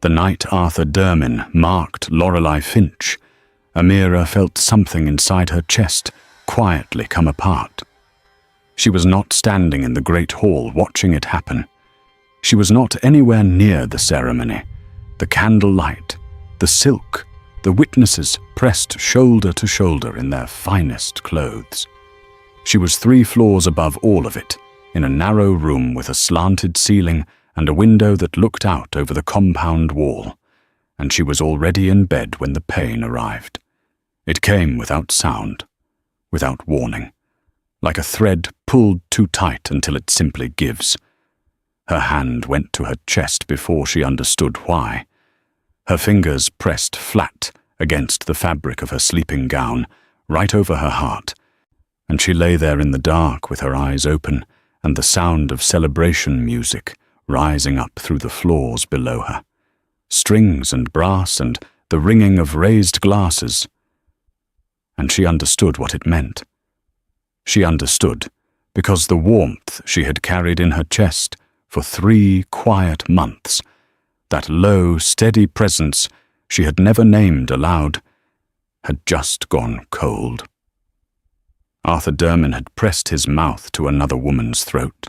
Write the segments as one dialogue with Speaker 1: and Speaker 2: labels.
Speaker 1: The night Arthur Dermin marked Lorelei Finch, Amira felt something inside her chest quietly come apart. She was not standing in the great hall watching it happen. She was not anywhere near the ceremony. The candlelight, the silk, the witnesses pressed shoulder to shoulder in their finest clothes. She was 3 floors above all of it, in a narrow room with a slanted ceiling and a window that looked out over the compound wall, and she was already in bed when the pain arrived. It came without sound, without warning, like a thread pulled too tight until it simply gives. Her hand went to her chest before she understood why. Her fingers pressed flat against the fabric of her sleeping gown, right over her heart, and she lay there in the dark with her eyes open and the sound of celebration music rising up through the floors below her. Strings and brass and the ringing of raised glasses. And she understood what it meant. She understood because the warmth she had carried in her chest for 3 quiet months, that low, steady presence she had never named aloud, had just gone cold. Arthur Dermin had pressed his mouth to another woman's throat,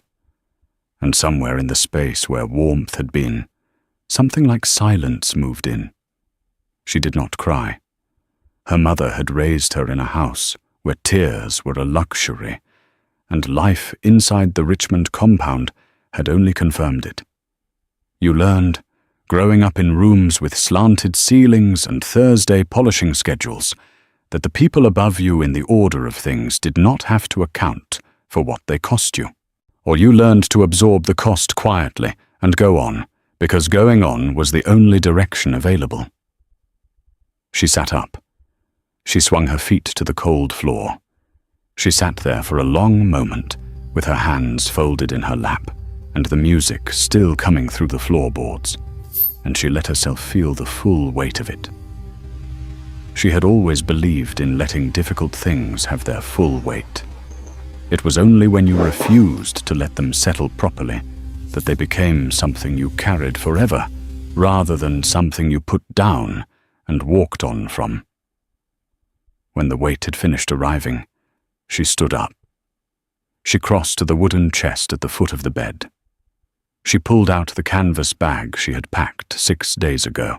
Speaker 1: and somewhere in the space where warmth had been, something like silence moved in. She did not cry. Her mother had raised her in a house where tears were a luxury, and life inside the Richmond compound had only confirmed it. You learned, growing up in rooms with slanted ceilings and Thursday polishing schedules, that the people above you in the order of things did not have to account for what they cost you. Or you learned to absorb the cost quietly and go on, because going on was the only direction available. She sat up. She swung her feet to the cold floor. She sat there for a long moment, with her hands folded in her lap, and the music still coming through the floorboards, and she let herself feel the full weight of it. She had always believed in letting difficult things have their full weight. It was only when you refused to let them settle properly that they became something you carried forever, rather than something you put down and walked on from. When the weight had finished arriving, she stood up. She crossed to the wooden chest at the foot of the bed. She pulled out the canvas bag she had packed 6 days ago.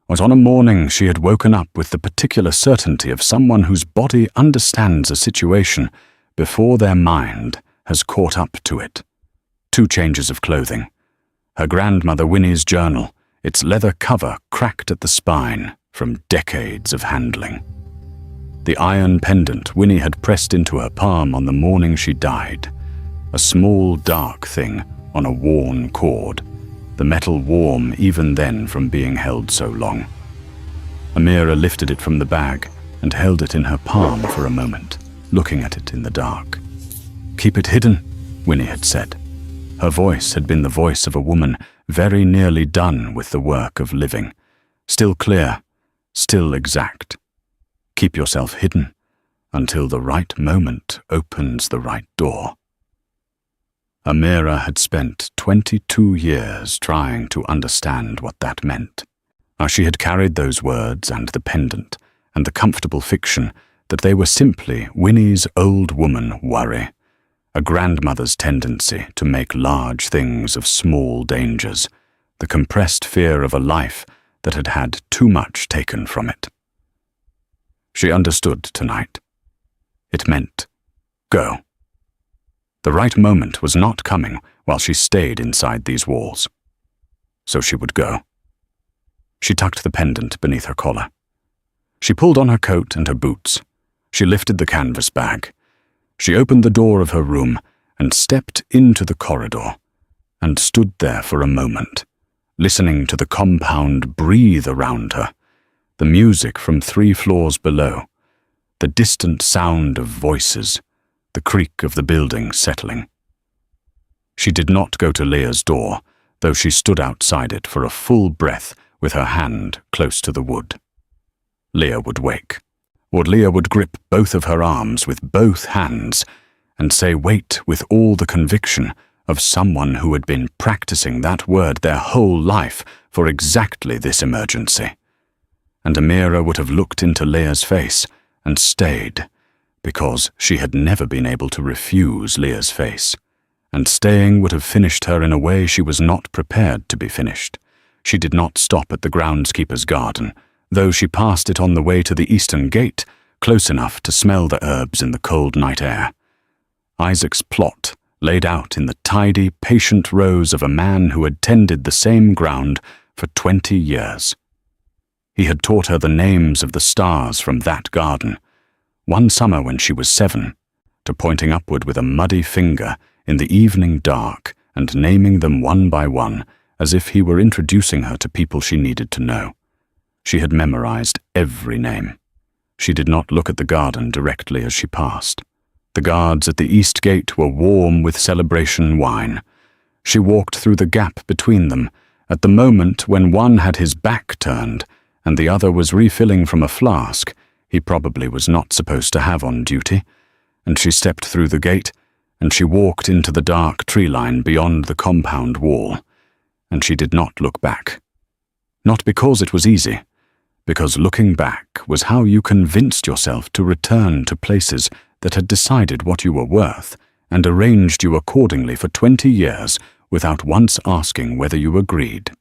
Speaker 1: Was on a morning she had woken up with the particular certainty of someone whose body understands a situation before their mind has caught up to it. 2 changes of clothing. Her grandmother Winnie's journal, its leather cover cracked at the spine from decades of handling. The iron pendant Winnie had pressed into her palm on the morning she died. A small dark thing on a worn cord, the metal warm even then from being held so long. Amira lifted it from the bag and held it in her palm for a moment, looking at it in the dark. "Keep it hidden," Winnie had said. Her voice had been the voice of a woman very nearly done with the work of living. Still clear, still exact. Keep yourself hidden until the right moment opens the right door. Amira had spent 22 years trying to understand what that meant. She had carried those words and the pendant and the comfortable fiction that they were simply Winnie's old woman worry, a grandmother's tendency to make large things of small dangers, the compressed fear of a life that had had too much taken from it. She understood tonight. It meant go. The right moment was not coming while she stayed inside these walls. So she would go. She tucked the pendant beneath her collar. She pulled on her coat and her boots. She lifted the canvas bag. She opened the door of her room and stepped into the corridor and stood there for a moment, listening to the compound breathe around her, the music from 3 floors below, the distant sound of voices, the creak of the building settling. She did not go to Leah's door, though she stood outside it for a full breath with her hand close to the wood. Leah would wake, or Leah would grip both of her arms with both hands and say wait with all the conviction of someone who had been practicing that word their whole life for exactly this emergency. And Amira would have looked into Leah's face and stayed, because she had never been able to refuse Leah's face. And staying would have finished her in a way she was not prepared to be finished. She did not stop at the groundskeeper's garden, though she passed it on the way to the eastern gate, close enough to smell the herbs in the cold night air. Isaac's plot laid out in the tidy, patient rows of a man who had tended the same ground for 20 years. He had taught her the names of the stars from that garden, one summer when she was 7, to pointing upward with a muddy finger in the evening dark and naming them one by one as if he were introducing her to people she needed to know. She had memorized every name. She did not look at the garden directly as she passed. The guards at the east gate were warm with celebration wine. She walked through the gap between them at the moment when one had his back turned and the other was refilling from a flask he probably was not supposed to have on duty, and she stepped through the gate and she walked into the dark tree line beyond the compound wall, and she did not look back. Not because it was easy, because looking back was how you convinced yourself to return to places that had decided what you were worth and arranged you accordingly for 20 years without once asking whether you agreed.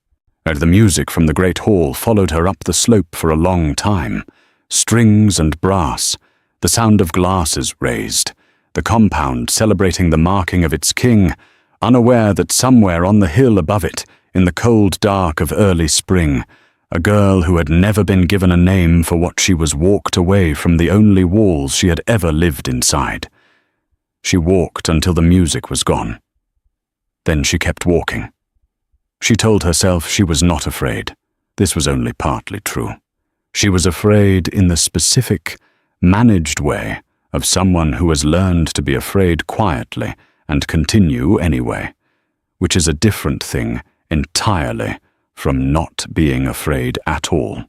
Speaker 1: And the music from the great hall followed her up the slope for a long time. Strings and brass, the sound of glasses raised, the compound celebrating the marking of its king, unaware that somewhere on the hill above it, in the cold dark of early spring, a girl who had never been given a name for what she was walked away from the only walls she had ever lived inside. She walked until the music was gone. Then she kept walking. She told herself she was not afraid. This was only partly true. She was afraid in the specific, managed way of someone who has learned to be afraid quietly and continue anyway, which is a different thing entirely from not being afraid at all.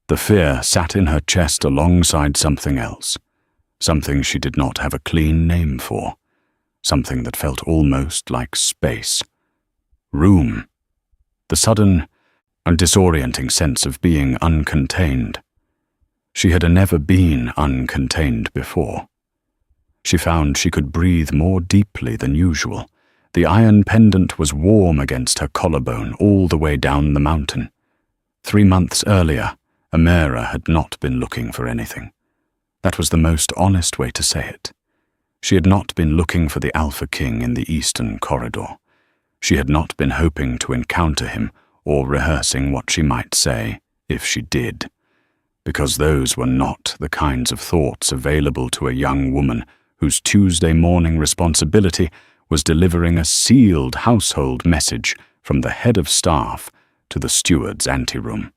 Speaker 1: The fear sat in her chest alongside something else, something she did not have a clean name for, something that felt almost like space. Room. The sudden and disorienting sense of being uncontained. She had never been uncontained before. She found she could breathe more deeply than usual. The iron pendant was warm against her collarbone all the way down the mountain. 3 months earlier, Amira had not been looking for anything. That was the most honest way to say it. She had not been looking for the Alpha King in the eastern corridor. She had not been hoping to encounter him or rehearsing what she might say if she did, because those were not the kinds of thoughts available to a young woman whose Tuesday morning responsibility was delivering a sealed household message from the head of staff to the steward's anteroom.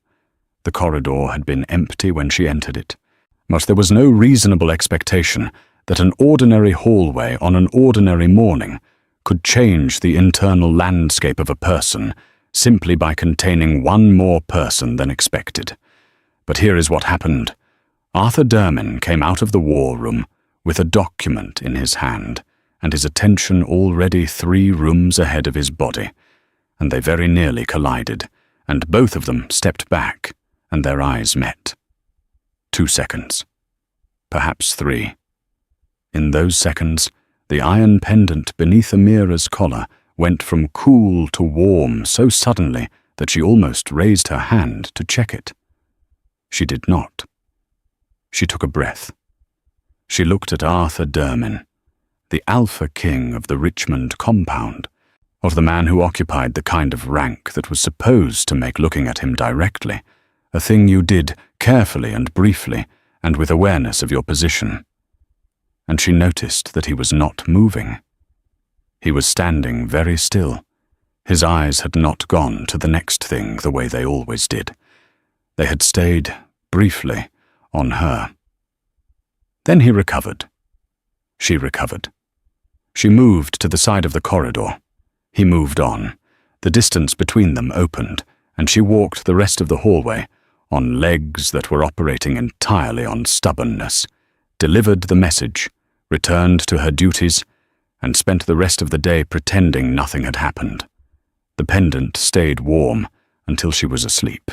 Speaker 1: The corridor had been empty when she entered it, but there was no reasonable expectation that an ordinary hallway on an ordinary morning could change the internal landscape of a person simply by containing one more person than expected. But here is what happened. Arthur Dermin came out of the war room with a document in his hand, and his attention already 3 rooms ahead of his body, and they very nearly collided, and both of them stepped back, and their eyes met. 2 seconds. Perhaps 3. In those seconds, the iron pendant beneath Amira's collar went from cool to warm so suddenly that she almost raised her hand to check it. She did not. She took a breath. She looked at Arthur Dermin, the Alpha King of the Richmond compound, of the man who occupied the kind of rank that was supposed to make looking at him directly, a thing you did carefully and briefly and with awareness of your position. And she noticed that he was not moving. He was standing very still. His eyes had not gone to the next thing the way they always did. They had stayed, briefly, on her. Then he recovered. She recovered. She moved to the side of the corridor. He moved on. The distance between them opened, and she walked the rest of the hallway, on legs that were operating entirely on stubbornness, delivered the message, returned to her duties, and spent the rest of the day pretending nothing had happened. The pendant stayed warm until she was asleep.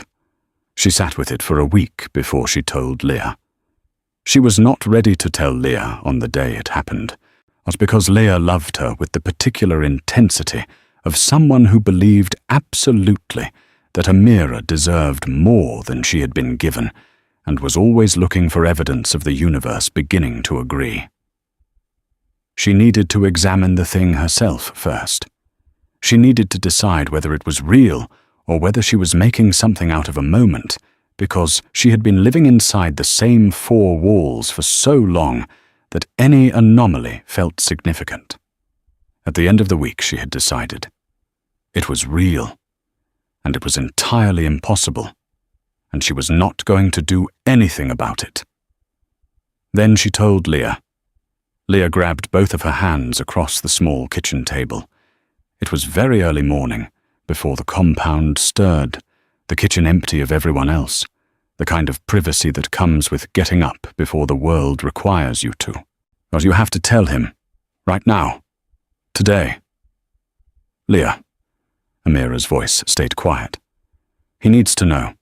Speaker 1: She sat with it for a week before she told Leah. She was not ready to tell Leah on the day it happened, was because Leah loved her with the particular intensity of someone who believed absolutely that Amira deserved more than she had been given, and was always looking for evidence of the universe beginning to agree. She needed to examine the thing herself first. She needed to decide whether it was real or whether she was making something out of a moment, because she had been living inside the same four walls for so long that any anomaly felt significant. At the end of the week, she had decided. It was real, and it was entirely impossible, and she was not going to do anything about it. Then she told Leah. Leah grabbed both of her hands across the small kitchen table. It was very early morning, before the compound stirred, the kitchen empty of everyone else, the kind of privacy that comes with getting up before the world requires you to. But you have to tell him, right now, today. Leah, Amira's voice stayed quiet. He needs to know.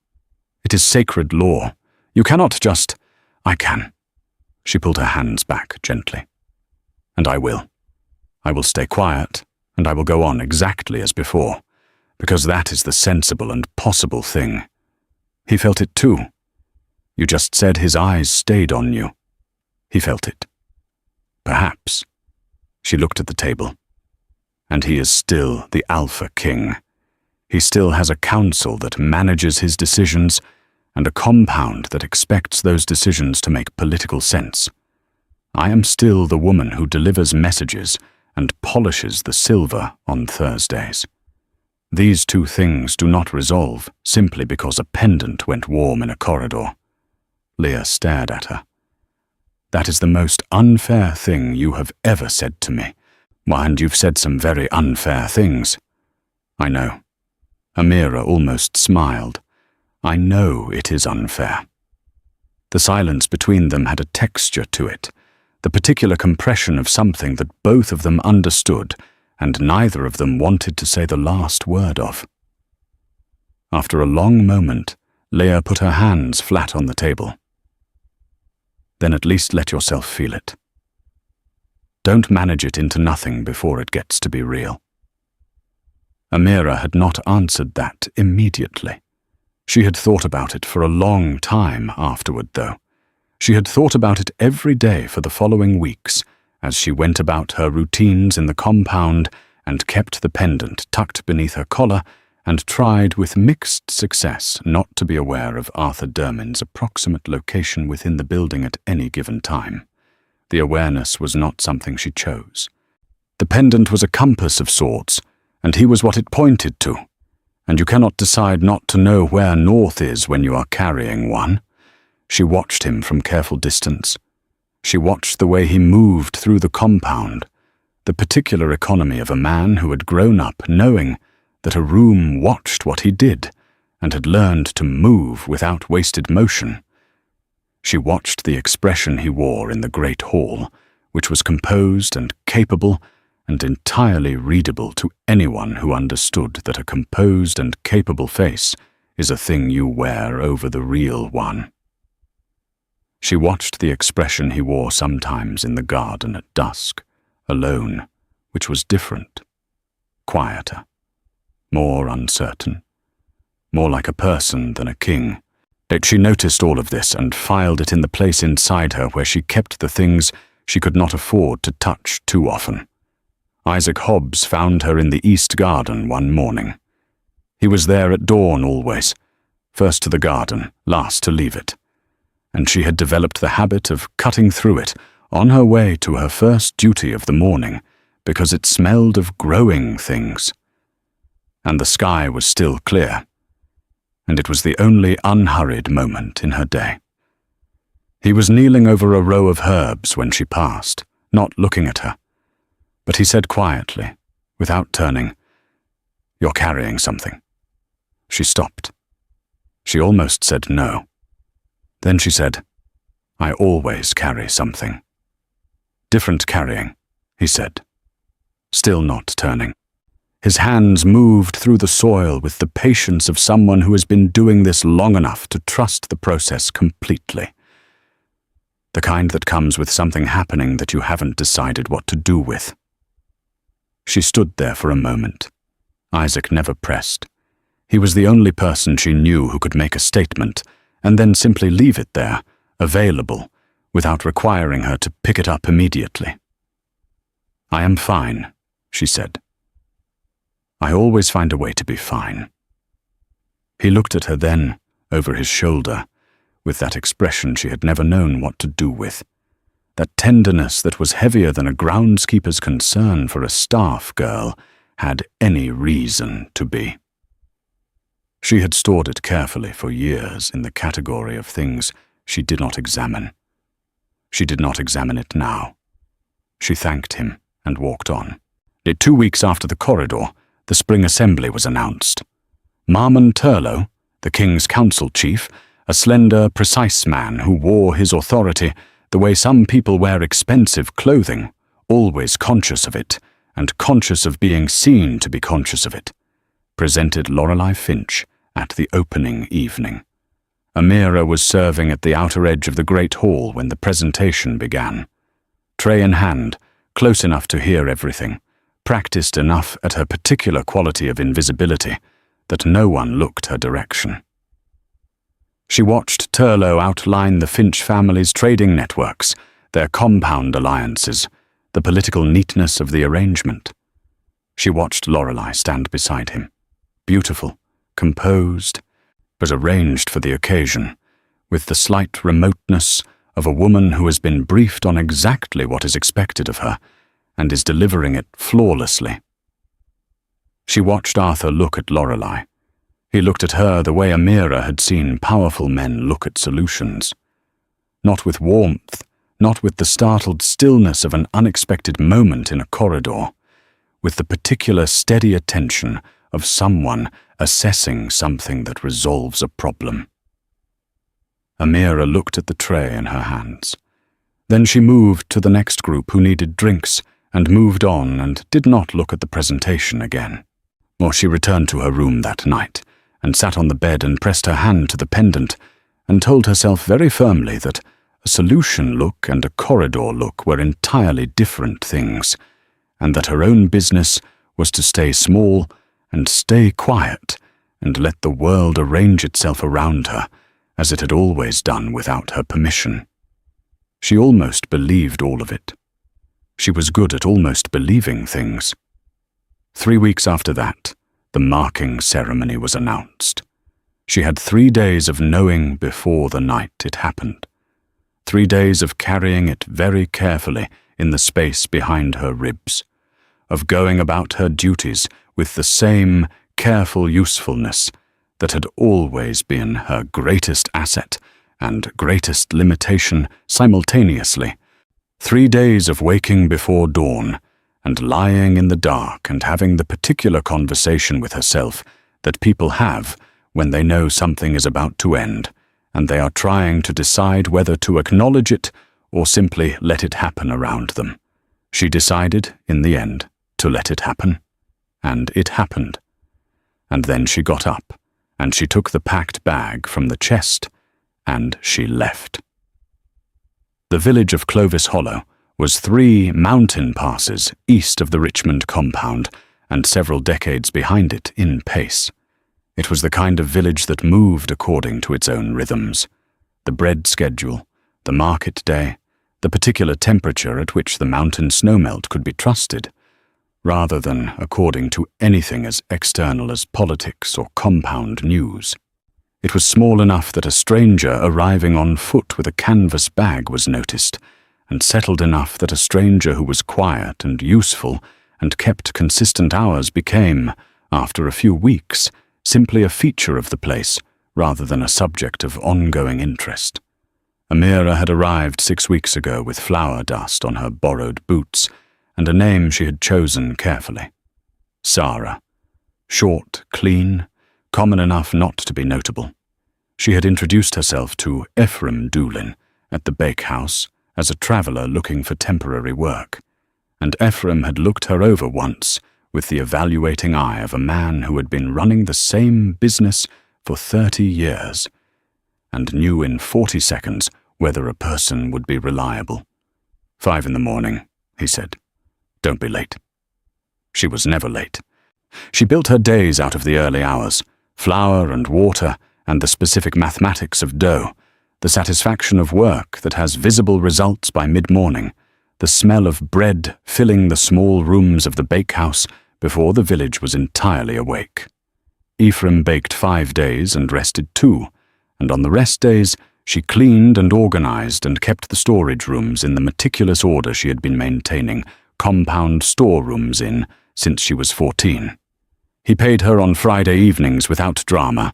Speaker 1: It is sacred law. You cannot just, I can. She pulled her hands back gently. And I will. I will stay quiet, and I will go on exactly as before, because that is the sensible and possible thing. He felt it too. You just said his eyes stayed on you. He felt it. Perhaps. She looked at the table. And he is still the Alpha King. He still has a council that manages his decisions and a compound that expects those decisions to make political sense. I am still the woman who delivers messages and polishes the silver on Thursdays. These two things do not resolve simply because a pendant went warm in a corridor. Leah stared at her. That is the most unfair thing you have ever said to me. Why, and you've said some very unfair things. I know. Amira almost smiled. I know it is unfair. The silence between them had a texture to it, the particular compression of something that both of them understood, and neither of them wanted to say the last word of. After a long moment, Leah put her hands flat on the table. Then at least let yourself feel it. Don't manage it into nothing before it gets to be real. Amira had not answered that immediately. She had thought about it for a long time afterward, though. She had thought about it every day for the following weeks, as she went about her routines in the compound and kept the pendant tucked beneath her collar and tried with mixed success not to be aware of Arthur Dermin's approximate location within the building at any given time. The awareness was not something she chose. The pendant was a compass of sorts, and he was what it pointed to, and you cannot decide not to know where north is when you are carrying one. She watched him from careful distance. She watched the way he moved through the compound, the particular economy of a man who had grown up knowing that a room watched what he did and had learned to move without wasted motion. She watched the expression he wore in the great hall, which was composed and capable and entirely readable to anyone who understood that a composed and capable face is a thing you wear over the real one. She watched the expression he wore sometimes in the garden at dusk, alone, which was different, quieter, more uncertain, more like a person than a king. She noticed all of this and filed it in the place inside her where she kept the things she could not afford to touch too often. Isaac Hobbs found her in the East Garden one morning. He was there at dawn always, first to the garden, last to leave it. And she had developed the habit of cutting through it on her way to her first duty of the morning because it smelled of growing things. And the sky was still clear, and it was the only unhurried moment in her day. He was kneeling over a row of herbs when she passed, not looking at her. But he said quietly, without turning, "You're carrying something." She stopped. She almost said no. Then she said, "I always carry something." "Different carrying," he said, still not turning. His hands moved through the soil with the patience of someone who has been doing this long enough to trust the process completely. The kind that comes with something happening that you haven't decided what to do with. She stood there for a moment. Isaac never pressed. He was the only person she knew who could make a statement and then simply leave it there, available, without requiring her to pick it up immediately. "I am fine," she said. "I always find a way to be fine." He looked at her then, over his shoulder, with that expression she had never known what to do with, that tenderness that was heavier than a groundskeeper's concern for a staff girl had any reason to be. She had stored it carefully for years in the category of things she did not examine. She did not examine it now. She thanked him and walked on. 2 weeks after the corridor, the spring assembly was announced. Marmon Turlo, the king's council chief, a slender, precise man who wore his authority the way some people wear expensive clothing, always conscious of it, and conscious of being seen to be conscious of it, presented Lorelei Finch at the opening evening. Amira was serving at the outer edge of the great hall when the presentation began. Tray in hand, close enough to hear everything, practiced enough at her particular quality of invisibility that no one looked her direction. She watched Turlo outline the Finch family's trading networks, their compound alliances, the political neatness of the arrangement. She watched Lorelei stand beside him, beautiful, composed, but arranged for the occasion, with the slight remoteness of a woman who has been briefed on exactly what is expected of her, and is delivering it flawlessly. She watched Arthur look at Lorelei. He looked at her the way Amira had seen powerful men look at solutions. Not with warmth, not with the startled stillness of an unexpected moment in a corridor, with the particular steady attention of someone assessing something that resolves a problem. Amira looked at the tray in her hands. Then she moved to the next group who needed drinks and moved on and did not look at the presentation again. Or she returned to her room that night and sat on the bed and pressed her hand to the pendant and told herself very firmly that a solution look and a corridor look were entirely different things, and that her own business was to stay small and stay quiet and let the world arrange itself around her as it had always done without her permission. She almost believed all of it. She was good at almost believing things. 3 weeks after that, the marking ceremony was announced. She had 3 days of knowing before the night it happened. 3 days of carrying it very carefully in the space behind her ribs, of going about her duties with the same careful usefulness that had always been her greatest asset and greatest limitation simultaneously. 3 days of waking before dawn and lying in the dark and having the particular conversation with herself that people have when they know something is about to end and they are trying to decide whether to acknowledge it or simply let it happen around them. She decided, in the end, to let it happen, and it happened. And then she got up, and she took the packed bag from the chest, and she left. The village of Clovis Hollow was 3 mountain passes east of the Richmond compound and several decades behind it in pace. It was the kind of village that moved according to its own rhythms. The bread schedule, the market day, the particular temperature at which the mountain snowmelt could be trusted, rather than according to anything as external as politics or compound news. It was small enough that a stranger arriving on foot with a canvas bag was noticed, and settled enough that a stranger who was quiet and useful and kept consistent hours became, after a few weeks, simply a feature of the place rather than a subject of ongoing interest. Amira had arrived 6 weeks ago with flour dust on her borrowed boots and a name she had chosen carefully. Sarah. Short, clean, common enough not to be notable. She had introduced herself to Ephraim Doolin at the bakehouse as a traveller looking for temporary work, and Ephraim had looked her over once with the evaluating eye of a man who had been running the same business for 30 years, and knew in 40 seconds whether a person would be reliable. 5 in the morning, he said. Don't be late. She was never late. She built her days out of the early hours, flour and water and the specific mathematics of dough, the satisfaction of work that has visible results by mid-morning, the smell of bread filling the small rooms of the bakehouse before the village was entirely awake. Ephraim baked 5 days and rested 2, and on the rest days she cleaned and organized and kept the storage rooms in the meticulous order she had been maintaining compound storerooms in since she was 14. He paid her on Friday evenings without drama,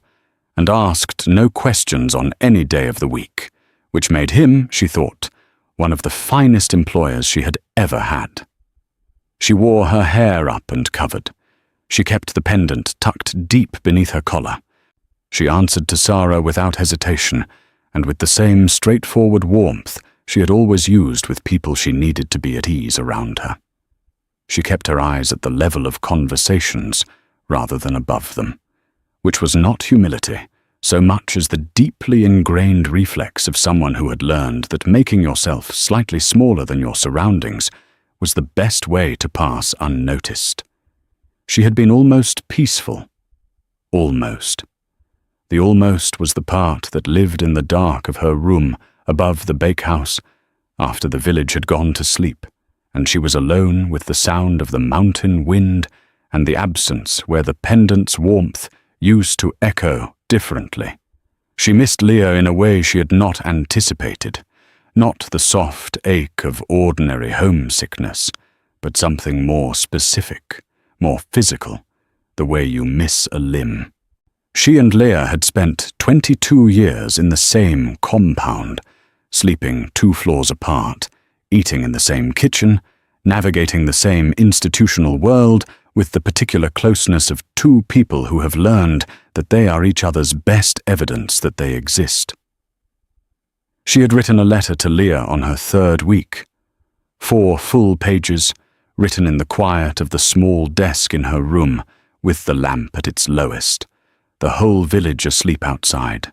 Speaker 1: and asked no questions on any day of the week, which made him, she thought, one of the finest employers she had ever had. She wore her hair up and covered. She kept the pendant tucked deep beneath her collar. She answered to Sarah without hesitation, and with the same straightforward warmth she had always used with people she needed to be at ease around her. She kept her eyes at the level of conversations rather than above them, which was not humility, so much as the deeply ingrained reflex of someone who had learned that making yourself slightly smaller than your surroundings was the best way to pass unnoticed. She had been almost peaceful. Almost. The almost was the part that lived in the dark of her room above the bakehouse after the village had gone to sleep, and she was alone with the sound of the mountain wind and the absence where the pendant's warmth used to echo differently. She missed Leah in a way she had not anticipated, not the soft ache of ordinary homesickness, but something more specific, more physical, the way you miss a limb. She and Leah had spent 22 years in the same compound, sleeping 2 floors apart, eating in the same kitchen, navigating the same institutional world with the particular closeness of 2 people who have learned that they are each other's best evidence that they exist. She had written a letter to Leah on her 3rd week, 4 full pages, written in the quiet of the small desk in her room, with the lamp at its lowest, the whole village asleep outside.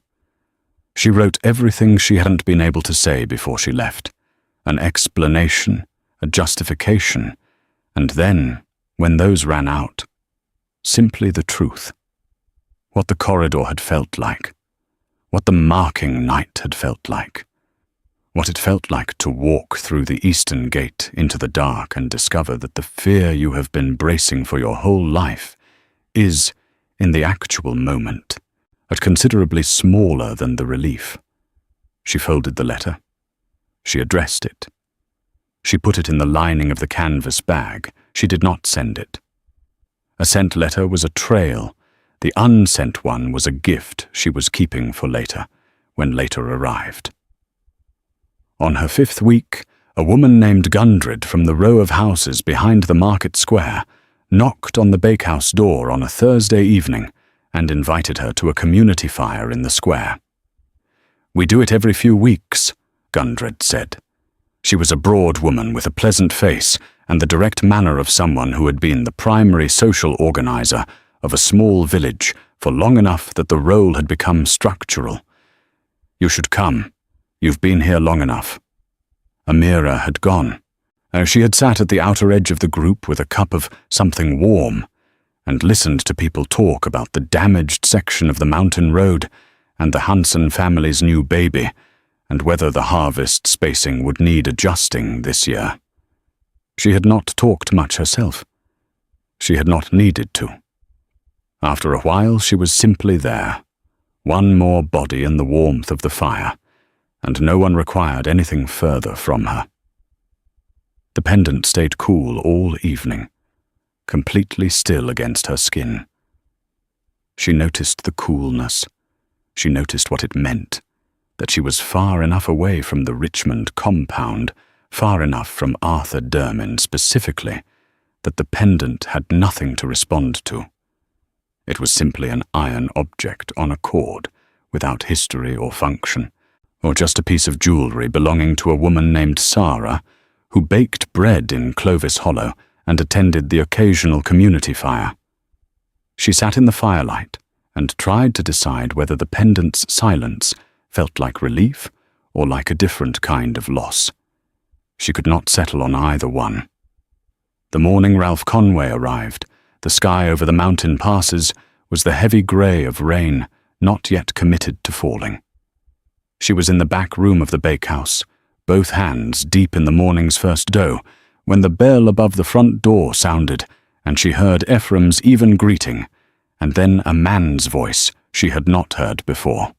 Speaker 1: She wrote everything she hadn't been able to say before she left, an explanation, a justification, and then, when those ran out, simply the truth. What the corridor had felt like, what the marking night had felt like, what it felt like to walk through the eastern gate into the dark and discover that the fear you have been bracing for your whole life is, in the actual moment, considerably smaller than the relief. She folded the letter. She addressed it. She put it in the lining of the canvas bag. She did not send it. A sent letter was a trail. The unsent one was a gift she was keeping for later, when later arrived. On her 5th week, a woman named Gundred from the row of houses behind the market square knocked on the bakehouse door on a Thursday evening and invited her to a community fire in the square. "We do it every few weeks," Gundred said. She was a broad woman with a pleasant face and the direct manner of someone who had been the primary social organizer of a small village for long enough that the role had become structural. "You should come. You've been here long enough." Amira had gone. She had sat at the outer edge of the group with a cup of something warm and listened to people talk about the damaged section of the mountain road and the Hansen family's new baby and whether the harvest spacing would need adjusting this year. She had not talked much herself. She had not needed to. After a while she was simply there, one more body in the warmth of the fire, and no one required anything further from her. The pendant stayed cool all evening, completely still against her skin. She noticed the coolness. She noticed what it meant, that she was far enough away from the Richmond compound, far enough from Arthur Dermin specifically, that the pendant had nothing to respond to. It was simply an iron object on a cord, without history or function, or just a piece of jewelry belonging to a woman named Sarah, who baked bread in Clovis Hollow and attended the occasional community fire. She sat in the firelight and tried to decide whether the pendant's silence felt like relief or like a different kind of loss. She could not settle on either one. The morning Ralph Conway arrived. The sky over the mountain passes was the heavy grey of rain, not yet committed to falling. She was in the back room of the bakehouse, both hands deep in the morning's first dough, when the bell above the front door sounded, and she heard Ephraim's even greeting, and then a man's voice she had not heard before.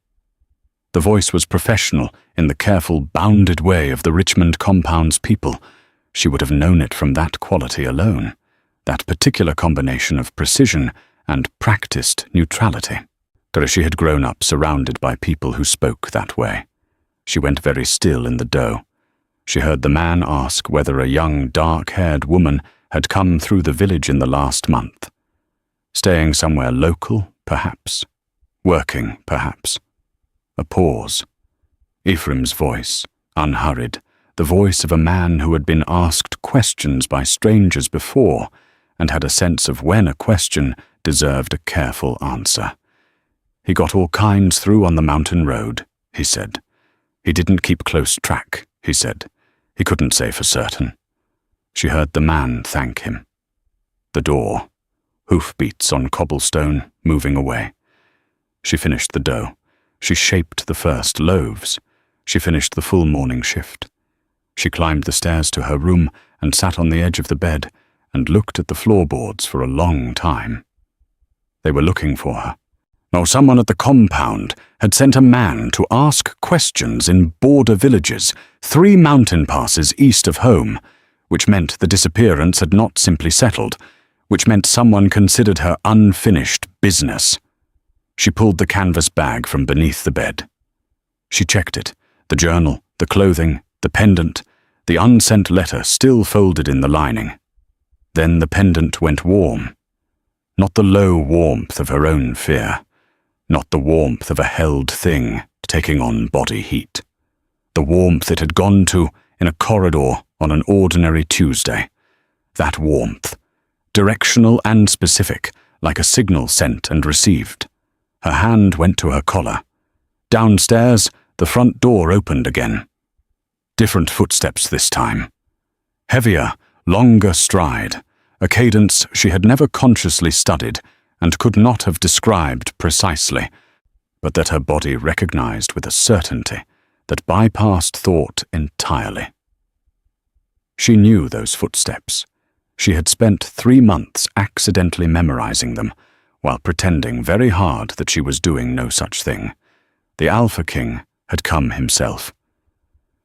Speaker 1: The voice was professional in the careful, bounded way of the Richmond compound's people. She would have known it from that quality alone, that particular combination of precision and practiced neutrality. But she had grown up surrounded by people who spoke that way. She went very still in the dough. She heard the man ask whether a young, dark-haired woman had come through the village in the last month. Staying somewhere local, perhaps. Working, perhaps. A pause. Ephraim's voice, unhurried, the voice of a man who had been asked questions by strangers before and had a sense of when a question deserved a careful answer. He got all kinds through on the mountain road, he said. He didn't keep close track, he said. He couldn't say for certain. She heard the man thank him. The door. Hoofbeats on cobblestone, moving away. She finished the dough. She shaped the first loaves. She finished the full morning shift. She climbed the stairs to her room and sat on the edge of the bed and looked at the floorboards for a long time. They were looking for her. Or someone at the compound had sent a man to ask questions in border villages, 3 mountain passes east of home, which meant the disappearance had not simply settled, which meant someone considered her unfinished business. She pulled the canvas bag from beneath the bed. She checked it, the journal, the clothing, the pendant, the unsent letter still folded in the lining. Then the pendant went warm. Not the low warmth of her own fear. Not the warmth of a held thing taking on body heat. The warmth it had gone to in a corridor on an ordinary Tuesday. That warmth, directional and specific, like a signal sent and received. Her hand went to her collar. Downstairs, the front door opened again. Different footsteps this time. Heavier, longer stride, a cadence she had never consciously studied and could not have described precisely, but that her body recognized with a certainty that bypassed thought entirely. She knew those footsteps. She had spent 3 months accidentally memorizing them, while pretending very hard that she was doing no such thing. The Alpha King had come himself.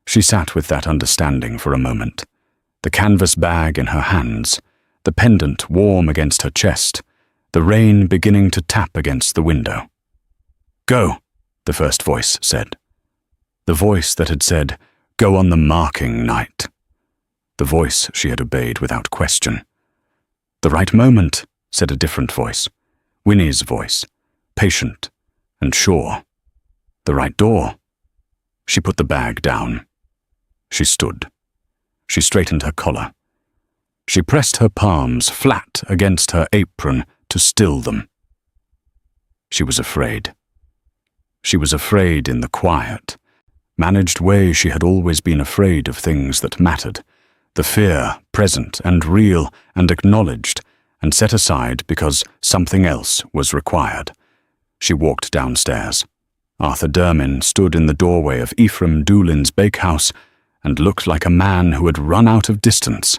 Speaker 1: She sat with that understanding for a moment, the canvas bag in her hands, the pendant warm against her chest, the rain beginning to tap against the window. "Go," the first voice said. The voice that had said, "Go on the marking night." The voice she had obeyed without question. "The right moment," said a different voice. Winnie's voice, patient and sure. "The right door." She put the bag down. She stood. She straightened her collar. She pressed her palms flat against her apron to still them. She was afraid. She was afraid in the quiet, managed way she had always been afraid of things that mattered, the fear present and real and acknowledged and set aside because something else was required. She walked downstairs. Arthur Dermin stood in the doorway of Ephraim Doolin's bakehouse and looked like a man who had run out of distance.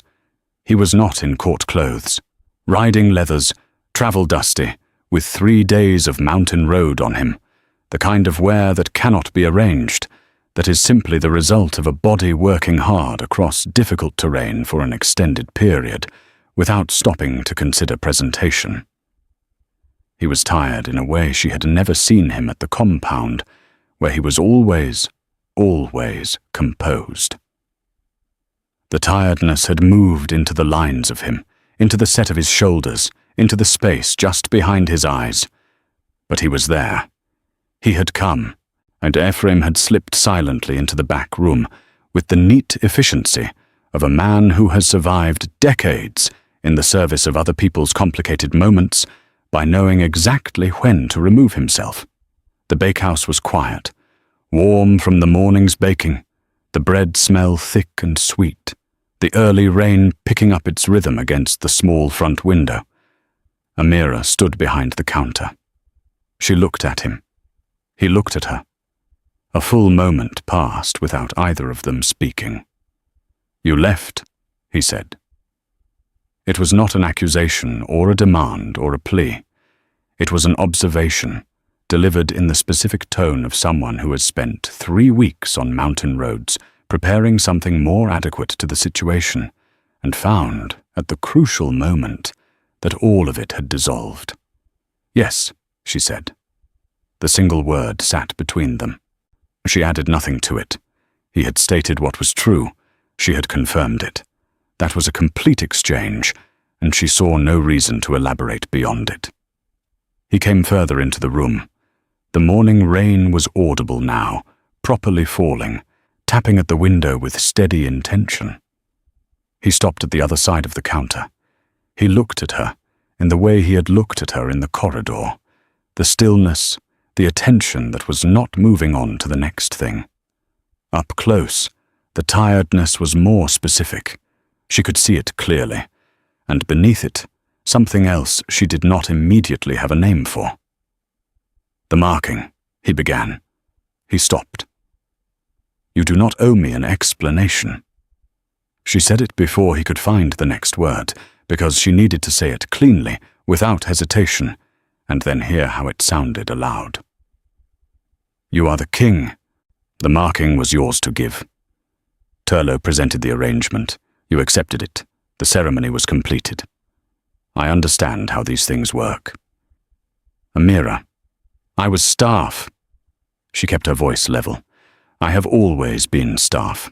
Speaker 1: He was not in court clothes, riding leathers, travel dusty, with 3 days of mountain road on him, the kind of wear that cannot be arranged, that is simply the result of a body working hard across difficult terrain for an extended period, without stopping to consider presentation. He was tired in a way she had never seen him at the compound, where he was always composed. The tiredness had moved into the lines of him, into the set of his shoulders, into the space just behind his eyes. But he was there. He had come, and Ephraim had slipped silently into the back room with the neat efficiency of a man who has survived decades in the service of other people's complicated moments by knowing exactly when to remove himself. The bakehouse was quiet, warm from the morning's baking, the bread smell thick and sweet, the early rain picking up its rhythm against the small front window. Amira stood behind the counter. She looked at him. He looked at her. A full moment passed without either of them speaking. "You left," he said. It was not an accusation or a demand or a plea. It was an observation, delivered in the specific tone of someone who has spent 3 weeks on mountain roads preparing something more adequate to the situation, and found, at the crucial moment, that all of it had dissolved. "Yes," she said. The single word sat between them. She added nothing to it. He had stated what was true. She had confirmed it. That was a complete exchange, and she saw no reason to elaborate beyond it. He came further into the room. The morning rain was audible now, properly falling, tapping at the window with steady intention. He stopped at the other side of the counter. He looked at her in the way he had looked at her in the corridor, the stillness, the attention that was not moving on to the next thing. Up close, the tiredness was more specific. She could see it clearly, and beneath it, something else she did not immediately have a name for. "The marking," he began. He stopped. "You do not owe me an explanation." She said it before he could find the next word, because she needed to say it cleanly, without hesitation, and then hear how it sounded aloud. "You are the king. The marking was yours to give. Turlo presented the arrangement. You accepted it. The ceremony was completed. I understand how these things work." "Amira, I was staff." She kept her voice level. "I have always been staff.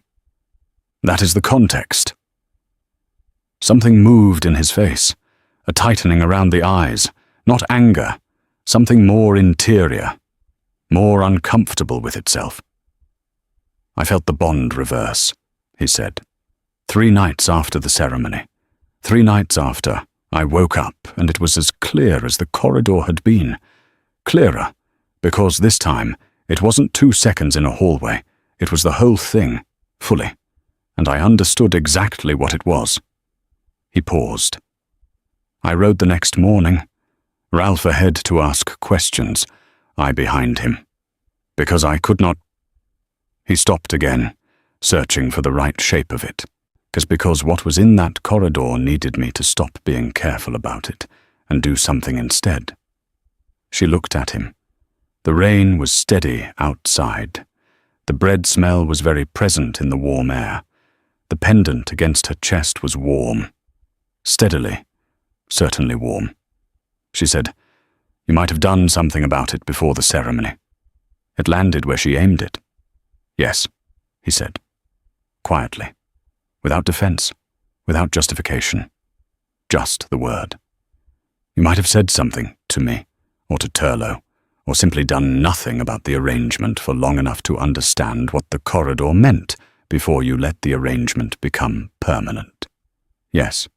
Speaker 1: That is the context." Something moved in his face, a tightening around the eyes, not anger, something more interior, more uncomfortable with itself. "I felt the bond reverse," he said. 3 nights after the ceremony. 3 nights after, I woke up and it was as clear as the corridor had been. Clearer, because this time it wasn't 2 seconds in a hallway, it was the whole thing, fully, and I understood exactly what it was. He paused. I rode the next morning, Ralph ahead to ask questions, I behind him, because I could not. He stopped again, searching for the right shape of it, because what was in that corridor needed me to stop being careful about it and do something instead. She looked at him. The rain was steady outside. The bread smell was very present in the warm air. The pendant against her chest was warm. Steadily, certainly warm. She said, "You might have done something about it before the ceremony." It landed where she aimed it. "Yes," he said, quietly, without defense, without justification, just the word. "You might have said something to me, or to Turlo, or simply done nothing about the arrangement for long enough to understand what the corridor meant before you let the arrangement become permanent. Yes.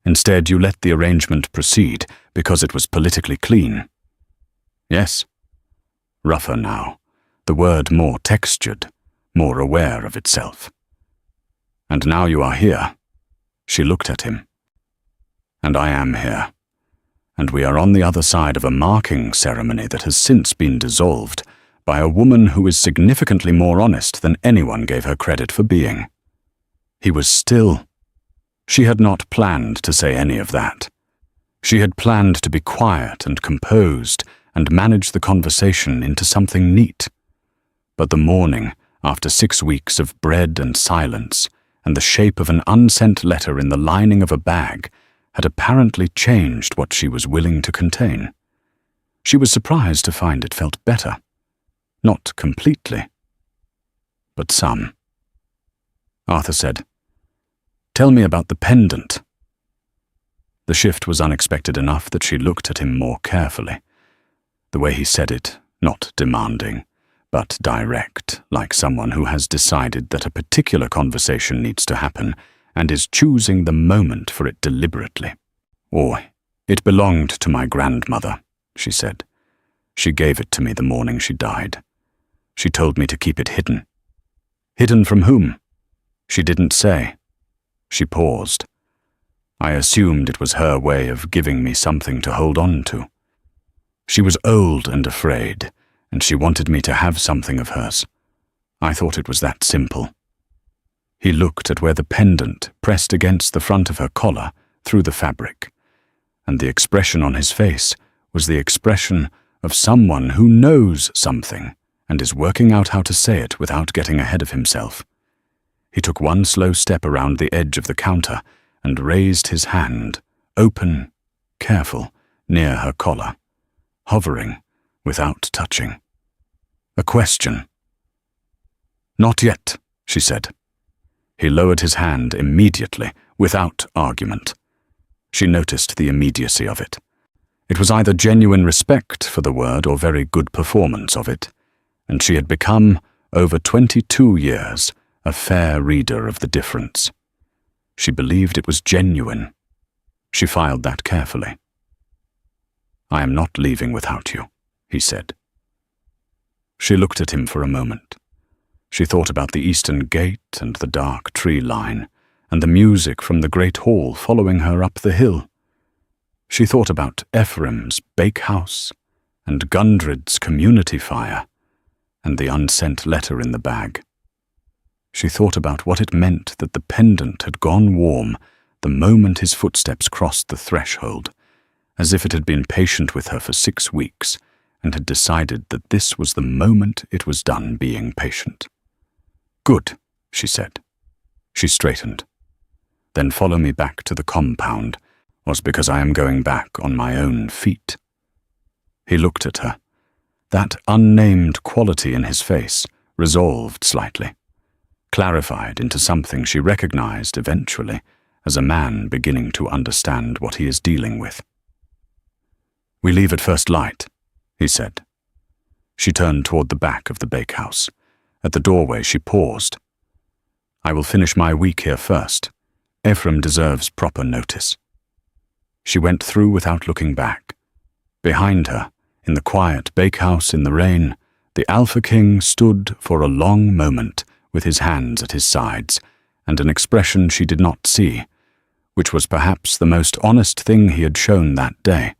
Speaker 1: Instead, you let the arrangement proceed because it was politically clean. Yes. Rougher now, the word more textured, more aware of itself. And now you are here." She looked at him. "And I am here. And we are on the other side of a marking ceremony that has since been dissolved by a woman who is significantly more honest than anyone gave her credit for being." He was still. She had not planned to say any of that. She had planned to be quiet and composed and manage the conversation into something neat. But the morning, after 6 weeks of bread and silence, and the shape of an unsent letter in the lining of a bag, had apparently changed what she was willing to contain. She was surprised to find it felt better. Not completely, but some. Arthur said, "Tell me about the pendant." The shift was unexpected enough that she looked at him more carefully. The way he said it, not demanding, but direct, like someone who has decided that a particular conversation needs to happen, and is choosing the moment for it deliberately. Or, it belonged to my grandmother, she said. She gave it to me the morning she died. She told me to keep it hidden. Hidden from whom? She didn't say. She paused. I assumed it was her way of giving me something to hold on to. She was old and afraid, and she wanted me to have something of hers. I thought it was that simple. He looked at where the pendant pressed against the front of her collar through the fabric, and the expression on his face was the expression of someone who knows something and is working out how to say it without getting ahead of himself. He took one slow step around the edge of the counter and raised his hand, open, careful, near her collar, hovering without touching. A question. Not yet, she said. He lowered his hand immediately, without argument. She noticed the immediacy of it. It was either genuine respect for the word or very good performance of it, and she had become, over 22 years, a fair reader of the difference. She believed it was genuine. She filed that carefully. I am not leaving without you, he said. She looked at him for a moment. She thought about the eastern gate and the dark tree line, and the music from the great hall following her up the hill. She thought about Ephraim's bakehouse, and Gundred's community fire, and the unsent letter in the bag. She thought about what it meant that the pendant had gone warm the moment his footsteps crossed the threshold, as if it had been patient with her for 6 weeks, and had decided that this was the moment it was done being patient. Good, she said. She straightened. Then follow me back to the compound, was because I am going back on my own feet. He looked at her. That unnamed quality in his face resolved slightly, clarified into something she recognized eventually as a man beginning to understand what he is dealing with. We leave at first light, he said. She turned toward the back of the bakehouse. At the doorway she paused. I will finish my week here first. Ephraim deserves proper notice. She went through without looking back. Behind her, in the quiet bakehouse in the rain, the Alpha King stood for a long moment with his hands at his sides and an expression she did not see, which was perhaps the most honest thing he had shown that day,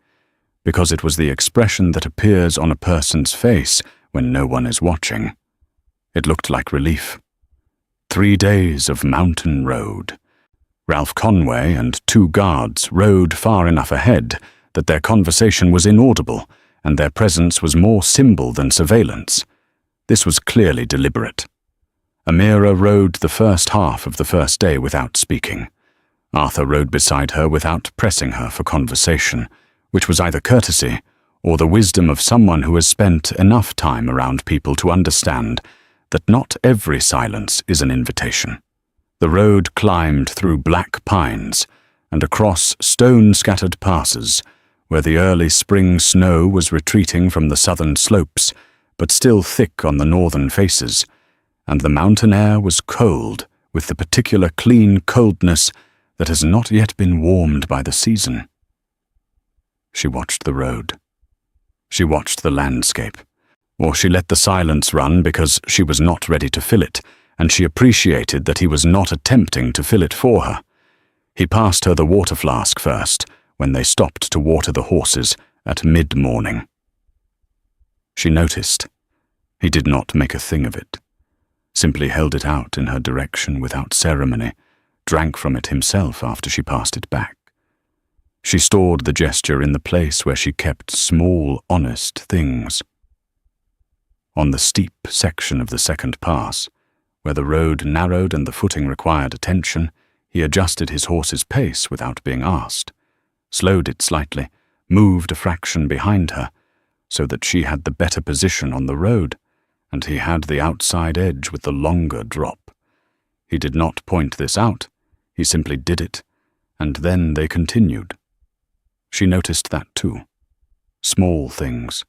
Speaker 1: because it was the expression that appears on a person's face when no one is watching. It looked like relief. 3 days of mountain road. Ralph Conway and 2 guards rode far enough ahead that their conversation was inaudible, and their presence was more symbol than surveillance. This was clearly deliberate. Amira rode the first half of the first day without speaking. Arthur rode beside her without pressing her for conversation, which was either courtesy or the wisdom of someone who has spent enough time around people to understand that not every silence is an invitation. The road climbed through black pines and across stone-scattered passes, where the early spring snow was retreating from the southern slopes, but still thick on the northern faces, and the mountain air was cold with the particular clean coldness that has not yet been warmed by the season. She watched the road. She watched the landscape. Or she let the silence run because she was not ready to fill it, and she appreciated that he was not attempting to fill it for her. He passed her the water flask first, when they stopped to water the horses at mid-morning. She noticed. He did not make a thing of it, simply held it out in her direction without ceremony, drank from it himself after she passed it back. She stored the gesture in the place where she kept small, honest things. On the steep section of the second pass, where the road narrowed and the footing required attention, he adjusted his horse's pace without being asked, slowed it slightly, moved a fraction behind her, so that she had the better position on the road, and he had the outside edge with the longer drop. He did not point this out, he simply did it, and then they continued. She noticed that too. Small things.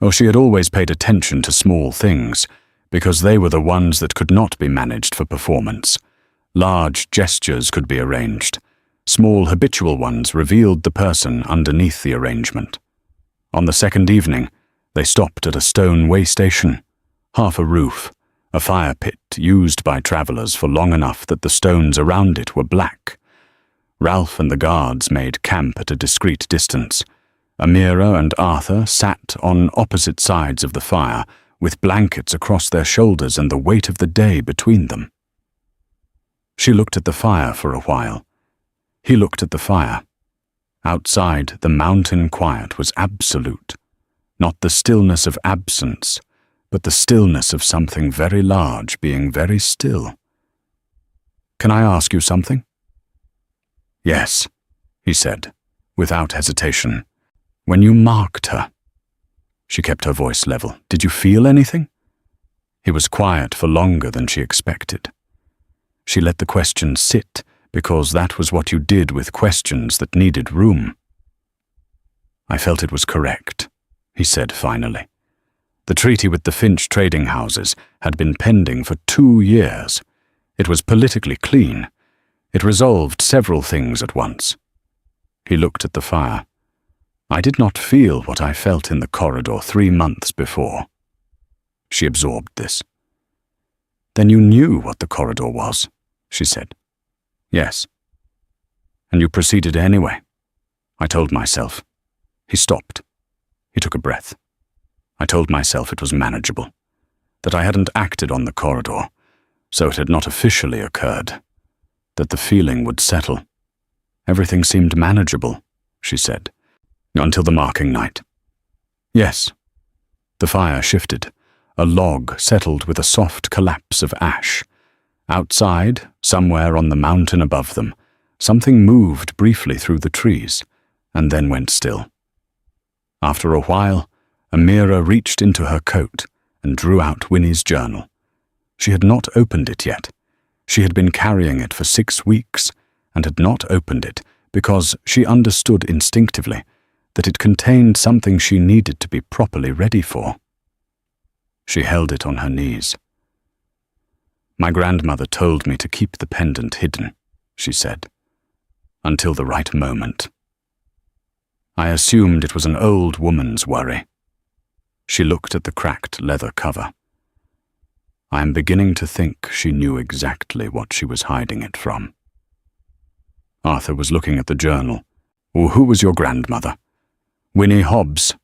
Speaker 1: Oh, she had always paid attention to small things, because they were the ones that could not be managed for performance. Large gestures could be arranged. Small habitual ones revealed the person underneath the arrangement. On the second evening, they stopped at a stone way station, half a roof, a fire pit used by travelers for long enough that the stones around it were black. Ralph and the guards made camp at a discreet distance. Amira and Arthur sat on opposite sides of the fire, with blankets across their shoulders and the weight of the day between them. She looked at the fire for a while. He looked at the fire. Outside, the mountain quiet was absolute. Not the stillness of absence, but the stillness of something very large being very still. "Can I ask you something?" "Yes," he said, without hesitation. "When you marked her..." She kept her voice level. "Did you feel anything?" He was quiet for longer than she expected. She let the question sit, because that was what you did with questions that needed room. "I felt it was correct," he said finally. The treaty with the Finch trading houses had been pending for 2 years. It was politically clean. It resolved several things at once. He looked at the fire. "I did not feel what I felt in the corridor 3 months before." She absorbed this. "Then you knew what the corridor was," she said. "Yes." "And you proceeded anyway." "I told myself." He stopped. He took a breath. "I told myself it was manageable, that I hadn't acted on the corridor, so it had not officially occurred, that the feeling would settle. Everything seemed manageable," she said, "until the marking night." "Yes." The fire shifted. A log settled with a soft collapse of ash. Outside, somewhere on the mountain above them, something moved briefly through the trees, and then went still. After a while, Amira reached into her coat and drew out Winnie's journal. She had not opened it yet. She had been carrying it for 6 weeks, and had not opened it because she understood instinctively that it contained something she needed to be properly ready for. She held it on her knees. "My grandmother told me to keep the pendant hidden," she said, "until the right moment. I assumed it was an old woman's worry." She looked at the cracked leather cover. "I am beginning to think she knew exactly what she was hiding it from." Arthur was looking at the journal. "Who was your grandmother?" "Winnie Hobbs."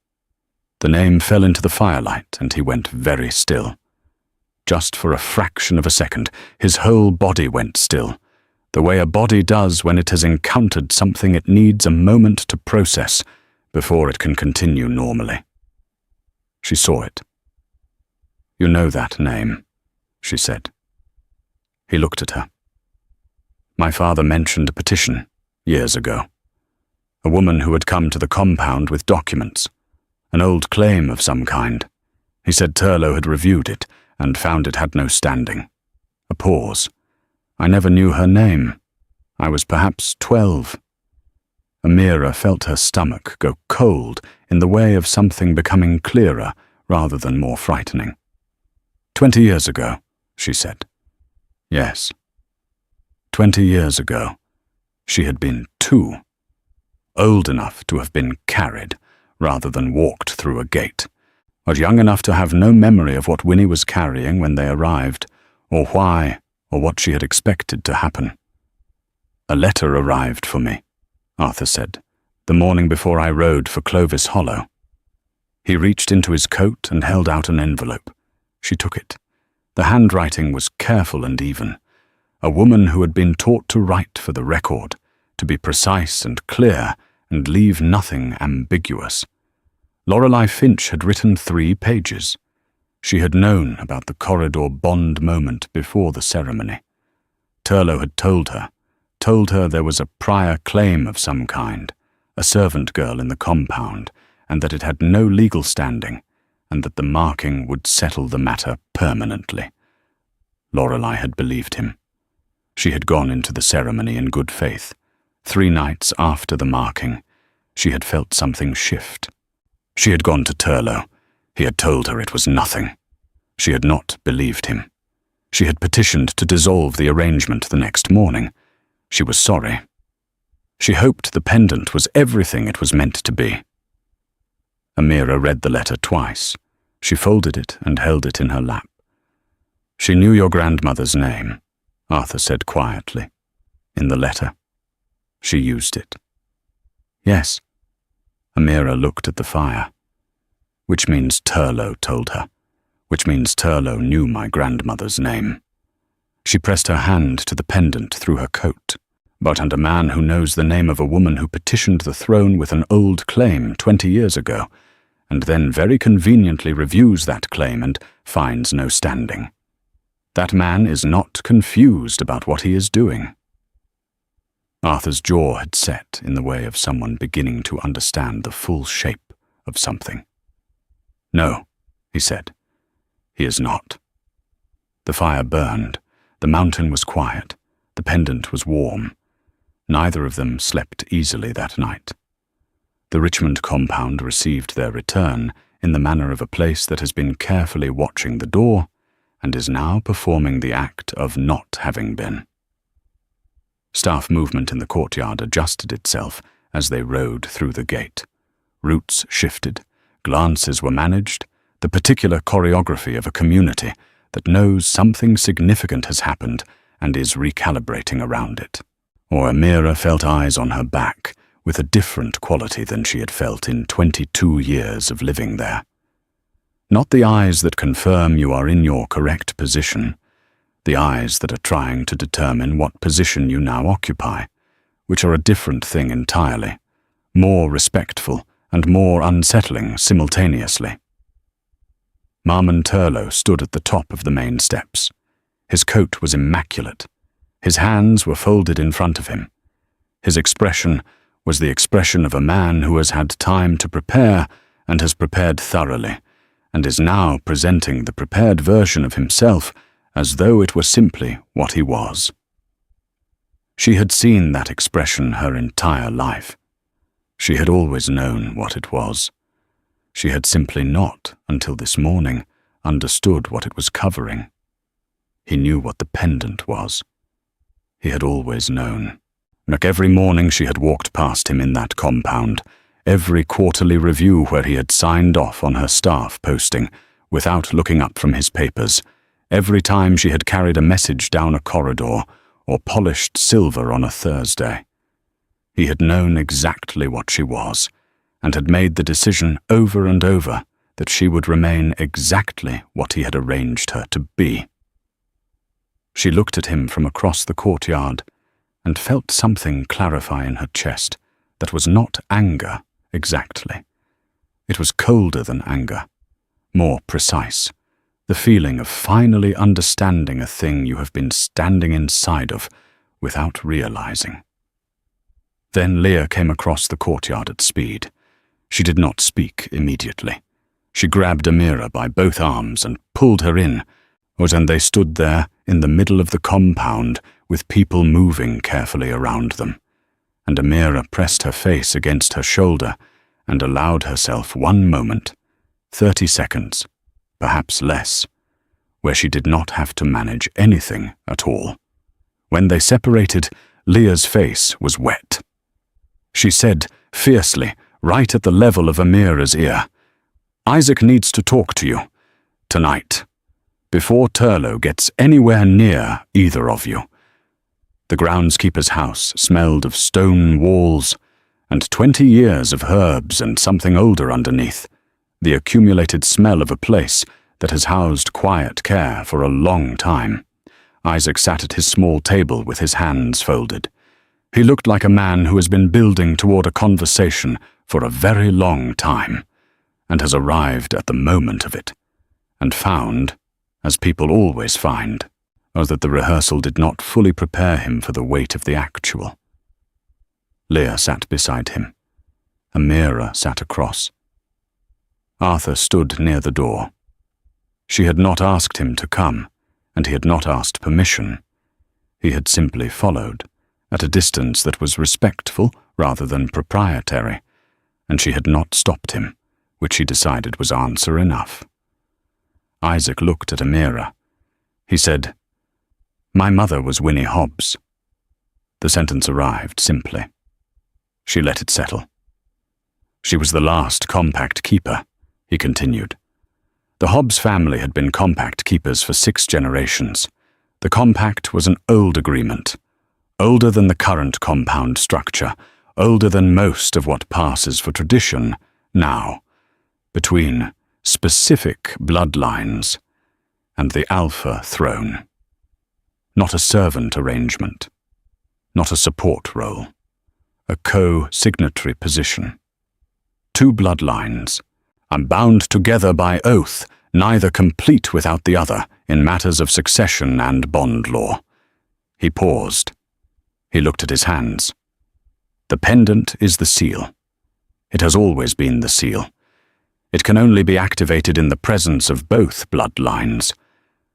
Speaker 1: The name fell into the firelight, and he went very still. Just for a fraction of a second, his whole body went still, the way a body does when it has encountered something it needs a moment to process before it can continue normally. She saw it. "You know that name," she said. He looked at her. "My father mentioned a petition years ago. A woman who had come to the compound with documents, an old claim of some kind. He said Turlo had reviewed it and found it had no standing." A pause. "I never knew her name. I was perhaps 12. Amira felt her stomach go cold in the way of something becoming clearer rather than more frightening. 20 years ago, she said. Yes. 20 years ago, she had been 2. Old enough to have been carried rather than walked through a gate, but young enough to have no memory of what Winnie was carrying when they arrived, or why, or what she had expected to happen. "A letter arrived for me," Arthur said, "the morning before I rode for Clovis Hollow." He reached into his coat and held out an envelope. She took it. The handwriting was careful and even. A woman who had been taught to write for the record, to be precise and clear and leave nothing ambiguous. Lorelei Finch had written 3 pages. She had known about the corridor bond moment before the ceremony. Turlo had told her there was a prior claim of some kind, a servant girl in the compound, and that it had no legal standing, and that the marking would settle the matter permanently. Lorelei had believed him. She had gone into the ceremony in good faith. 3 nights after the marking, she had felt something shift. She had gone to Turlo. He had told her it was nothing. She had not believed him. She had petitioned to dissolve the arrangement the next morning. She was sorry. She hoped the pendant was everything it was meant to be. Amira read the letter twice. She folded it and held it in her lap. "She knew your grandmother's name," Arthur said quietly. "In the letter. She used it." "Yes." Amira looked at the fire. "Which means Turlo told her. Which means Turlo knew my grandmother's name." She pressed her hand to the pendant through her coat. But and a man who knows the name of a woman who petitioned the throne with an old claim 20 years ago, and then very conveniently reviews that claim and finds no standing. That man is not confused about what he is doing. Arthur's jaw had set in the way of someone beginning to understand the full shape of something. "No," he said. "He is not." The fire burned. The mountain was quiet. The pendant was warm. Neither of them slept easily that night. The Richmond compound received their return in the manner of a place that has been carefully watching the door and is now performing the act of not having been. Staff movement in the courtyard adjusted itself as they rode through the gate. Routes shifted, glances were managed, the particular choreography of a community that knows something significant has happened and is recalibrating around it. Or Amira felt eyes on her back with a different quality than she had felt in 22 years of living there. Not the eyes that confirm you are in your correct position, the eyes that are trying to determine what position you now occupy, which are a different thing entirely, more respectful and more unsettling simultaneously. Marmon Turlo stood at the top of the main steps. His coat was immaculate. His hands were folded in front of him. His expression was the expression of a man who has had time to prepare and has prepared thoroughly, and is now presenting the prepared version of himself as though it were simply what he was. She had seen that expression her entire life. She had always known what it was. She had simply not, until this morning, understood what it was covering. He knew what the pendant was. He had always known. Like every morning she had walked past him in that compound, every quarterly review where he had signed off on her staff posting, without looking up from his papers, every time she had carried a message down a corridor, or polished silver on a Thursday. He had known exactly what she was, and had made the decision over and over that she would remain exactly what he had arranged her to be. She looked at him from across the courtyard and felt something clarify in her chest that was not anger exactly. It was colder than anger, more precise, the feeling of finally understanding a thing you have been standing inside of without realizing. Then Leah came across the courtyard at speed. She did not speak immediately. She grabbed Amira by both arms and pulled her in, and they stood there in the middle of the compound with people moving carefully around them, and Amira pressed her face against her shoulder and allowed herself 1 moment, 30 seconds, perhaps less, where she did not have to manage anything at all. When they separated, Leah's face was wet. She said fiercely, right at the level of Amira's ear, "Isaac needs to talk to you. Tonight. Before Turlo gets anywhere near either of you." The groundskeeper's house smelled of stone walls and 20 years of herbs and something older underneath, the accumulated smell of a place that has housed quiet care for a long time. Isaac sat at his small table with his hands folded. He looked like a man who has been building toward a conversation for a very long time, and has arrived at the moment of it, and found, as people always find, that the rehearsal did not fully prepare him for the weight of the actual. Leah sat beside him. Amira sat across. Arthur stood near the door. She had not asked him to come, and he had not asked permission. He had simply followed, at a distance that was respectful rather than proprietary, and she had not stopped him, which he decided was answer enough. Isaac looked at Amira. He said, My mother was Winnie Hobbs. The sentence arrived simply. She let it settle. She was the last compact keeper, he continued. The Hobbs family had been compact keepers for 6 generations. The compact was an old agreement, older than the current compound structure, older than most of what passes for tradition now, between specific bloodlines and the Alpha throne. Not a servant arrangement, not a support role, a co-signatory position. 2 bloodlines, and bound together by oath, neither complete without the other in matters of succession and bond law. He paused. He looked at his hands. The pendant is the seal. It has always been the seal. It can only be activated in the presence of both bloodlines,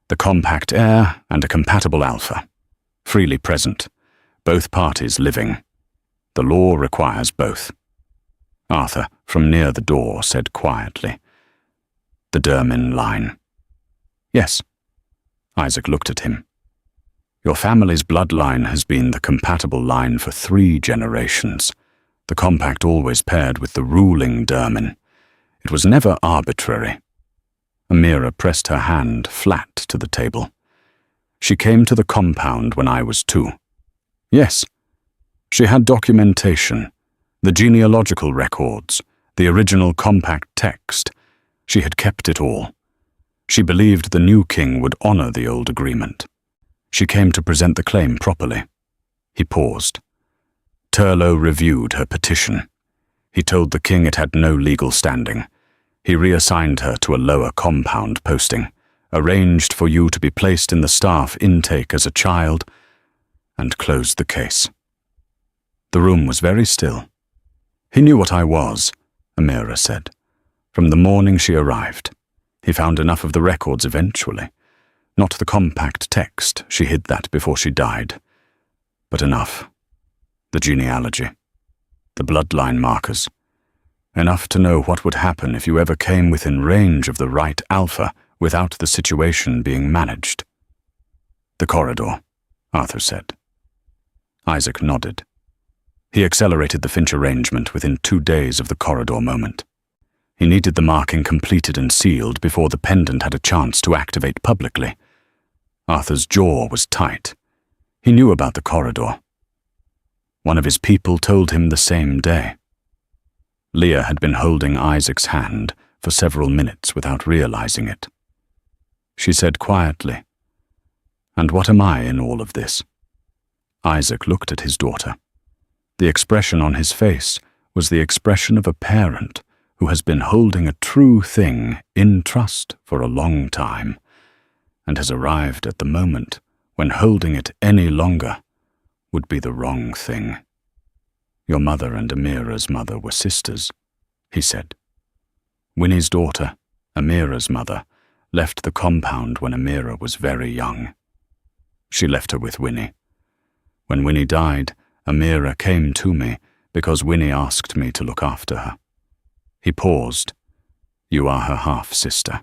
Speaker 1: the compact heir and a compatible alpha, freely present, both parties living. The law requires both. Arthur, from near the door, said quietly, "The Dermin line." "Yes." Isaac looked at him. "Your family's bloodline has been the compatible line for 3 generations. The compact always paired with the ruling Dermin. It was never arbitrary." Amira pressed her hand flat to the table. "She came to the compound when I was 2. Yes. She had documentation, the genealogical records, the original compact text. She had kept it all. She believed the new king would honor the old agreement. She came to present the claim properly." He paused. Turlough reviewed her petition. He told the king it had no legal standing. He reassigned her to a lower compound posting, arranged for you to be placed in the staff intake as a child, and closed the case. The room was very still. "He knew what I was," Amira said. "From the morning she arrived. He found enough of the records eventually. Not the compact text, she hid that before she died. But enough. The genealogy. The bloodline markers. Enough to know what would happen if you ever came within range of the right alpha without the situation being managed." "The corridor," Arthur said. Isaac nodded. He accelerated the Finch arrangement within 2 days of the corridor moment. He needed the marking completed and sealed before the pendant had a chance to activate publicly. Arthur's jaw was tight. He knew about the corridor. One of his people told him the same day. Leah had been holding Isaac's hand for several minutes without realizing it. She said quietly, "And what am I in all of this?" Isaac looked at his daughter. The expression on his face was the expression of a parent who has been holding a true thing in trust for a long time, and has arrived at the moment when holding it any longer would be the wrong thing. "Your mother and Amira's mother were sisters," he said. "Winnie's daughter, Amira's mother, left the compound when Amira was very young. She left her with Winnie. When Winnie died, Amira came to me because Winnie asked me to look after her." He paused. "You are her half-sister.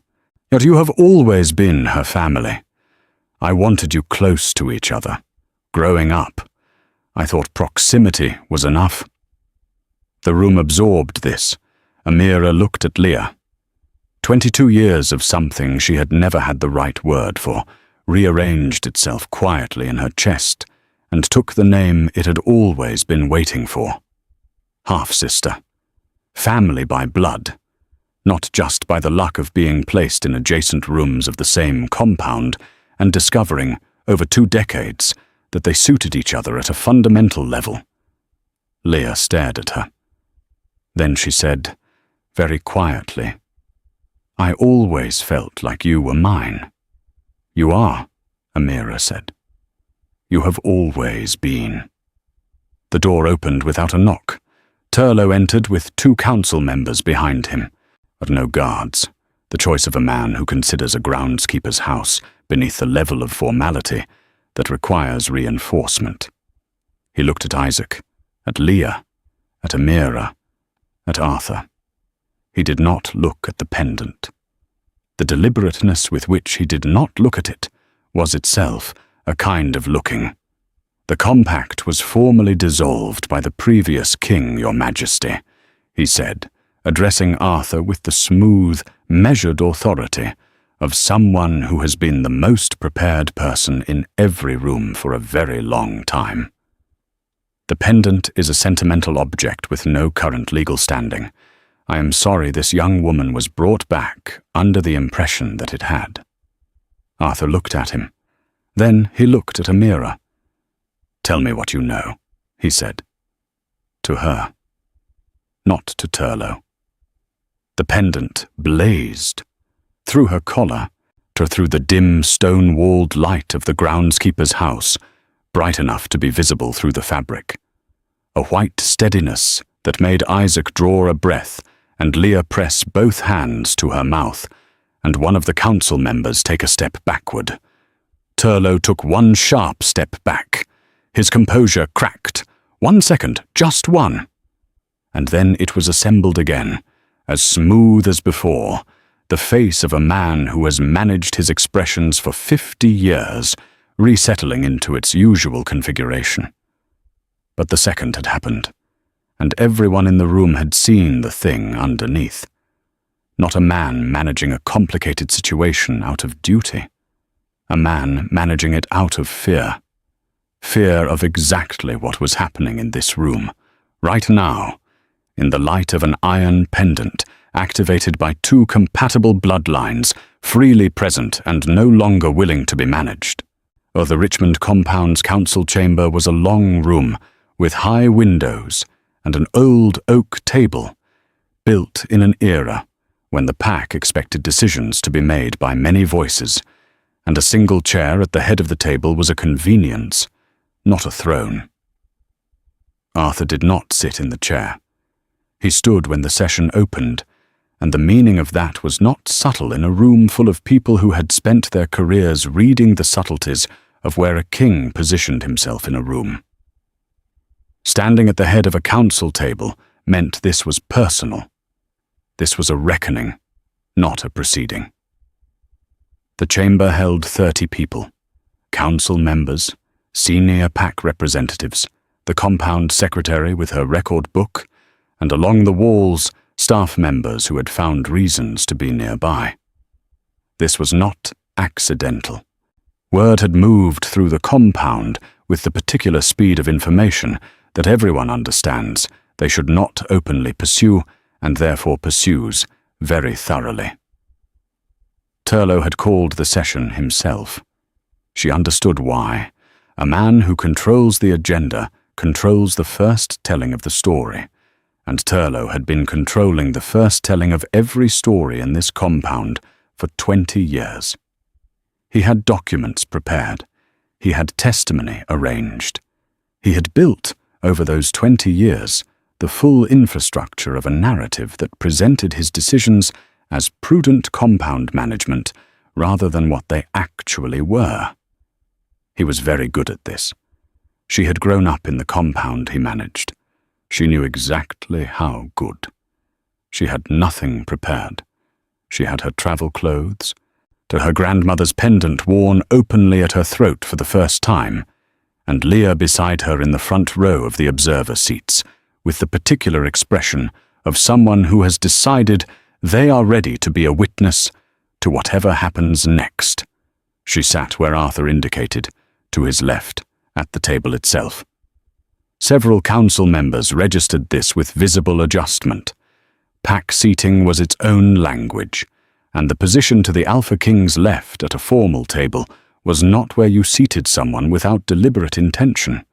Speaker 1: Yet you have always been her family. I wanted you close to each other. Growing up, I thought proximity was enough." The room absorbed this. Amira looked at Leah. 22 years of something she had never had the right word for rearranged itself quietly in her chest and took the name it had always been waiting for. Half-sister. Family by blood. Not just by the luck of being placed in adjacent rooms of the same compound and discovering, over 2 decades, that they suited each other at a fundamental level. Leah stared at her. Then she said, very quietly, "I always felt like you were mine." "You are," Amira said. "You have always been." The door opened without a knock. Turlough entered with 2 council members behind him, but no guards, the choice of a man who considers a groundskeeper's house beneath the level of formality that requires reinforcement. He looked at Isaac, at Leah, at Amira, at Arthur. He did not look at the pendant. The deliberateness with which he did not look at it was itself a kind of looking. "The compact was formally dissolved by the previous king, your majesty," he said, addressing Arthur with the smooth, measured authority of someone who has been the most prepared person in every room for a very long time. "The pendant is a sentimental object with no current legal standing. I am sorry this young woman was brought back under the impression that it had." Arthur looked at him. Then he looked at Amira. "Tell me what you know," he said. To her, not to Turlo. The pendant blazed. Through her collar, through the dim stone-walled light of the groundskeeper's house, bright enough to be visible through the fabric. A white steadiness that made Isaac draw a breath and Leah press both hands to her mouth, and one of the council members take a step backward. Turlo took one sharp step back. His composure cracked. 1 second, just one. And then it was assembled again, as smooth as before, the face of a man who has managed his expressions for 50 years, resettling into its usual configuration. But the second had happened, and everyone in the room had seen the thing underneath. Not a man managing a complicated situation out of duty. A man managing it out of fear. Fear of exactly what was happening in this room, right now, in the light of an iron pendant activated by 2 compatible bloodlines, freely present and no longer willing to be managed. The Richmond compound's council chamber was a long room with high windows and an old oak table, built in an era when the pack expected decisions to be made by many voices, and a single chair at the head of the table was a convenience, not a throne. Arthur did not sit in the chair. He stood when the session opened, and the meaning of that was not subtle in a room full of people who had spent their careers reading the subtleties of where a king positioned himself in a room. Standing at the head of a council table meant this was personal. This was a reckoning, not a proceeding. The chamber held 30 people, council members, senior pack representatives, the compound secretary with her record book, and along the walls, staff members who had found reasons to be nearby. This was not accidental. Word had moved through the compound with the particular speed of information that everyone understands they should not openly pursue, and therefore pursues very thoroughly. Turlo had called the session himself. She understood why. A man who controls the agenda controls the first telling of the story, and Turlo had been controlling the first telling of every story in this compound for 20 years. He had documents prepared. He had testimony arranged. He had built, over those 20 years, the full infrastructure of a narrative that presented his decisions as prudent compound management rather than what they actually were. He was very good at this. She had grown up in the compound he managed. She knew exactly how good. She had nothing prepared. She had her travel clothes, to her grandmother's pendant worn openly at her throat for the first time, and Leah beside her in the front row of the observer seats, with the particular expression of someone who has decided they are ready to be a witness to whatever happens next. She sat where Arthur indicated, to his left, at the table itself. Several council members registered this with visible adjustment. Pack seating was its own language, and the position to the Alpha King's left at a formal table was not where you seated someone without deliberate intention.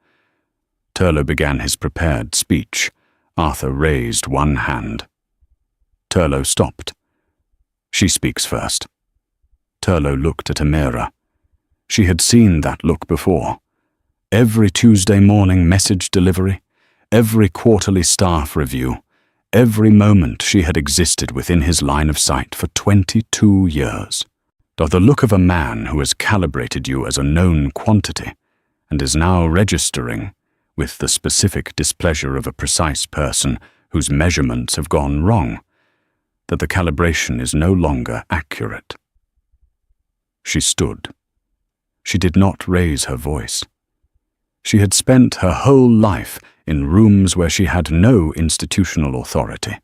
Speaker 1: Turlo began his prepared speech. Arthur raised one hand. Turlo stopped. She speaks first. Turlo looked at Amira. She had seen that look before. Every Tuesday morning message delivery, every quarterly staff review, every moment she had existed within his line of sight for 22 years. The look of a man who has calibrated you as a known quantity and is now registering with the specific displeasure of a precise person whose measurements have gone wrong, that the calibration is no longer accurate. She stood. She did not raise her voice. She had spent her whole life in rooms where she had no institutional authority,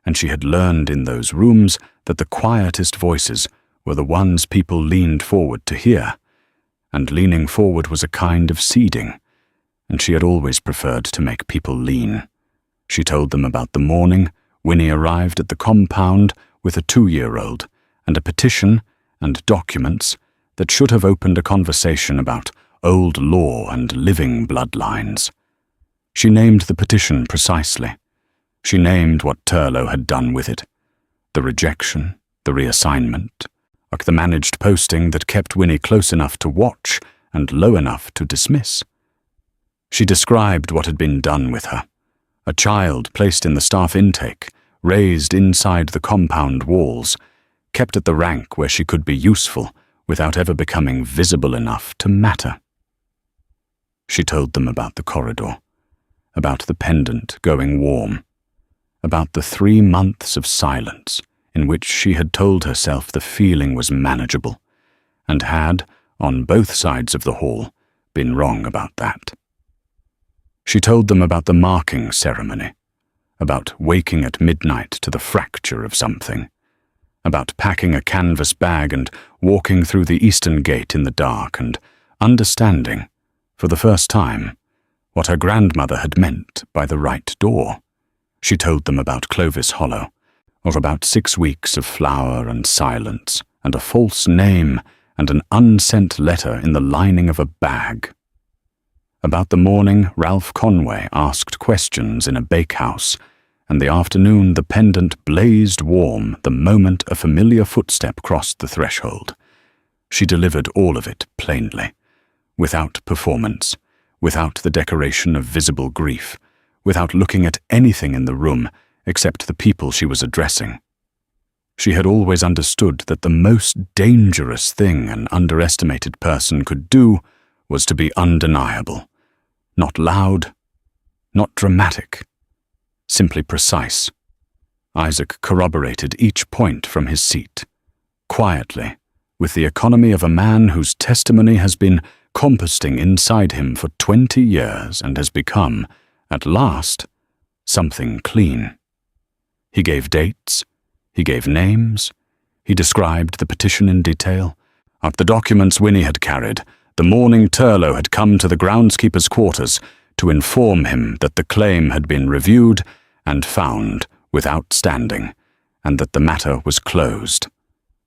Speaker 1: and she had learned in those rooms that the quietest voices were the ones people leaned forward to hear, and leaning forward was a kind of ceding, and she had always preferred to make people lean. She told them about the morning Winnie arrived at the compound with a 2-year-old and a petition and documents that should have opened a conversation about old law and living bloodlines. She named the petition precisely. She named what Turlough had done with it. The rejection, the reassignment, like the managed posting that kept Winnie close enough to watch and low enough to dismiss. She described what had been done with her. A child placed in the staff intake, raised inside the compound walls, kept at the rank where she could be useful without ever becoming visible enough to matter. She told them about the corridor, about the pendant going warm, about the 3 months of silence in which she had told herself the feeling was manageable, and had, on both sides of the hall, been wrong about that. She told them about the marking ceremony, about waking at midnight to the fracture of something, about packing a canvas bag and walking through the eastern gate in the dark and understanding, for the first time, what her grandmother had meant by the right door. She told them about Clovis Hollow, or about 6 weeks of flower and silence, and a false name and an unsent letter in the lining of a bag. About the morning Ralph Conway asked questions in a bakehouse, and the afternoon the pendant blazed warm the moment a familiar footstep crossed the threshold. She delivered all of it plainly, without performance, without the decoration of visible grief, without looking at anything in the room except the people she was addressing. She had always understood that the most dangerous thing an underestimated person could do was to be undeniable, not loud, not dramatic, simply precise. Isaac corroborated each point from his seat, quietly, with the economy of a man whose testimony has been composting inside him for 20 years and has become, at last, something clean. He gave dates, he gave names, he described the petition in detail, of the documents Winnie had carried, the morning Turlough had come to the groundskeeper's quarters to inform him that the claim had been reviewed and found without standing, and that the matter was closed.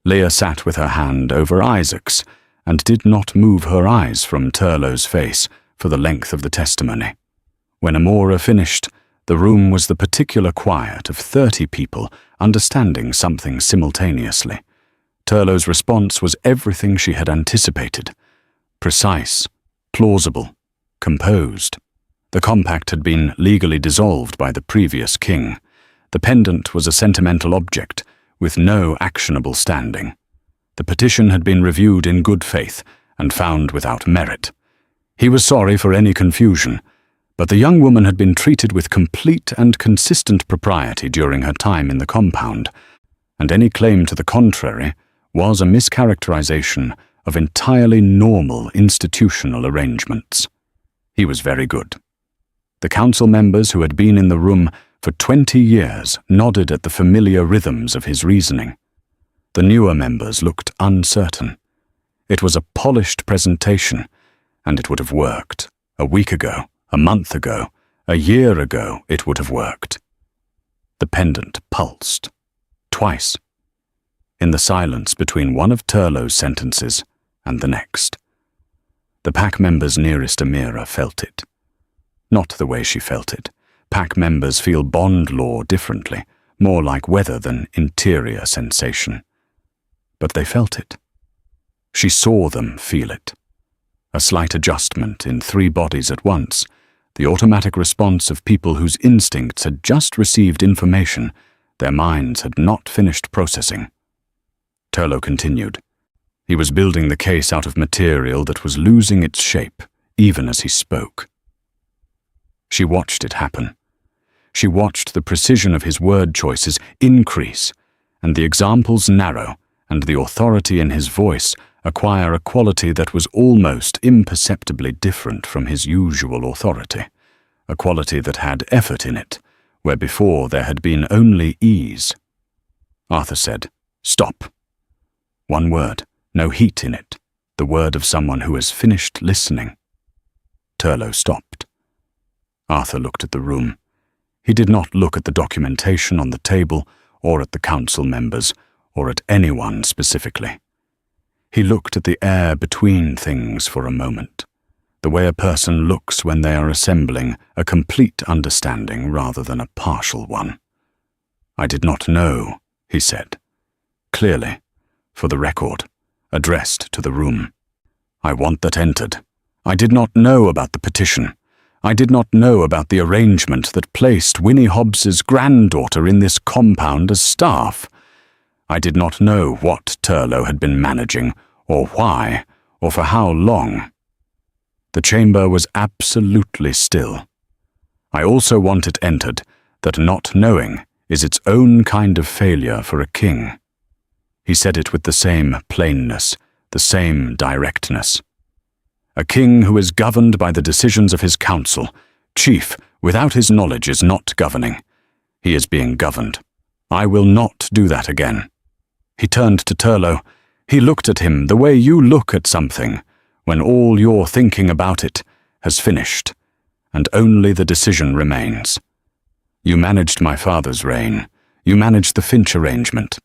Speaker 1: Leah sat with her hand over Isaac's, and did not move her eyes from Turlough's face for the length of the testimony. When Amira finished, the room was the particular quiet of 30 people understanding something simultaneously. Turlough's response was everything she had anticipated: precise, plausible, composed. The compact had been legally dissolved by the previous king. The pendant was a sentimental object with no actionable standing. The petition had been reviewed in good faith and found without merit. He was sorry for any confusion, but the young woman had been treated with complete and consistent propriety during her time in the compound, and any claim to the contrary was a mischaracterization of entirely normal institutional arrangements. He was very good. The council members who had been in the room for 20 years nodded at the familiar rhythms of his reasoning. The newer members looked uncertain. It was a polished presentation, and it would have worked. A week ago, a month ago, a year ago, it would have worked. The pendant pulsed. Twice. In the silence between one of Turlough's sentences and the next. The pack members nearest Amira felt it. Not the way she felt it. Pack members feel bond law differently, more like weather than interior sensation. But they felt it. She saw them feel it. A slight adjustment in 3 bodies at once, the automatic response of people whose instincts had just received information their minds had not finished processing. Turlough continued. He was building the case out of material that was losing its shape, even as he spoke. She watched it happen. She watched the precision of his word choices increase, and the examples narrow, and the authority in his voice acquire a quality that was almost imperceptibly different from his usual authority, a quality that had effort in it, where before there had been only ease. Arthur said, "Stop." One word, no heat in it, the word of someone who has finished listening. Turlough stopped. Arthur looked at the room. He did not look at the documentation on the table, or at the council members, or at anyone specifically. He looked at the air between things for a moment, the way a person looks when they are assembling a complete understanding rather than a partial one. "I did not know," he said, clearly, for the record, addressed to the room. "I want that entered. I did not know about the petition. I did not know about the arrangement that placed Winnie Hobbs's granddaughter in this compound as staff. I did not know what Turlough had been managing, or why, or for how long." The chamber was absolutely still. "I also want it entered that not knowing is its own kind of failure for a king." He said it with the same plainness, the same directness. "A king who is governed by the decisions of his council, chief, without his knowledge, is not governing. He is being governed. I will not do that again." He turned to Turlough. He looked at him the way you look at something, when all your thinking about it has finished, and only the decision remains. "You managed my father's reign. You managed the Finch arrangement.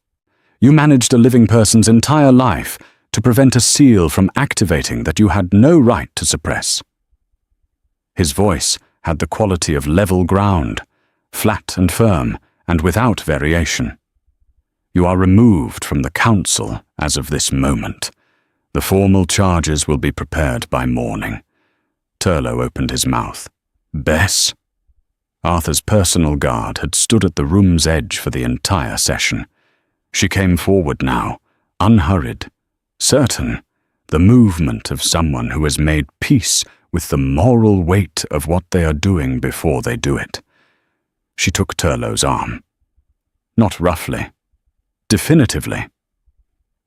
Speaker 1: You managed a living person's entire life to prevent a seal from activating that you had no right to suppress." His voice had the quality of level ground, flat and firm, and without variation. "You are removed from the council as of this moment. The formal charges will be prepared by morning." Turlough opened his mouth. "Bess?" Arthur's personal guard had stood at the room's edge for the entire session. She came forward now, unhurried, certain, the movement of someone who has made peace with the moral weight of what they are doing before they do it. She took Turlough's arm. Not roughly, definitively.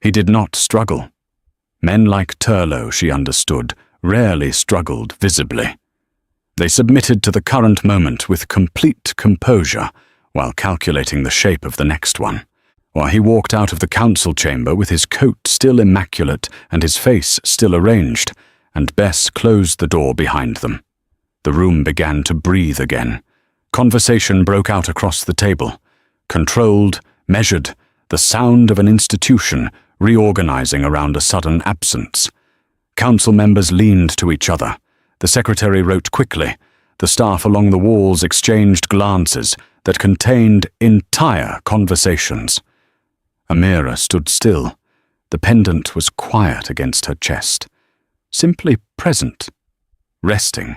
Speaker 1: He did not struggle. Men like Turlough, she understood, rarely struggled visibly. They submitted to the current moment with complete composure while calculating the shape of the next one. While he walked out of the council chamber with his coat still immaculate and his face still arranged, and Bess closed the door behind them. The room began to breathe again. Conversation broke out across the table. Controlled, measured, the sound of an institution reorganizing around a sudden absence. Council members leaned to each other. The secretary wrote quickly. The staff along the walls exchanged glances that contained entire conversations. Amira stood still. The pendant was quiet against her chest, simply present, resting,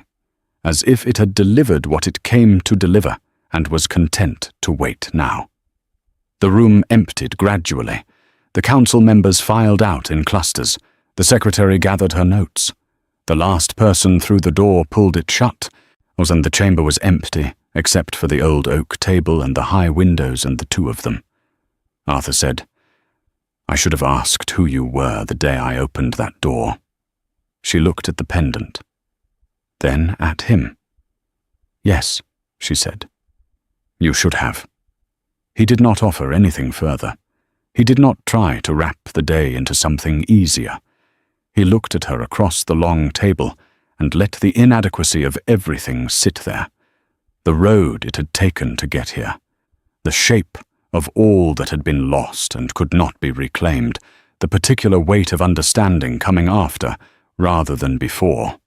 Speaker 1: as if it had delivered what it came to deliver and was content to wait now. The room emptied gradually. The council members filed out in clusters. The secretary gathered her notes. The last person through the door pulled it shut, and the chamber was empty, except for the old oak table and the high windows and the two of them. Arthur said, "I should have asked who you were the day I opened that door." She looked at the pendant, then at him. "Yes," she said. "You should have." He did not offer anything further. He did not try to wrap the day into something easier. He looked at her across the long table and let the inadequacy of everything sit there. The road it had taken to get here. The shape of all that had been lost and could not be reclaimed. The particular weight of understanding coming after rather than before.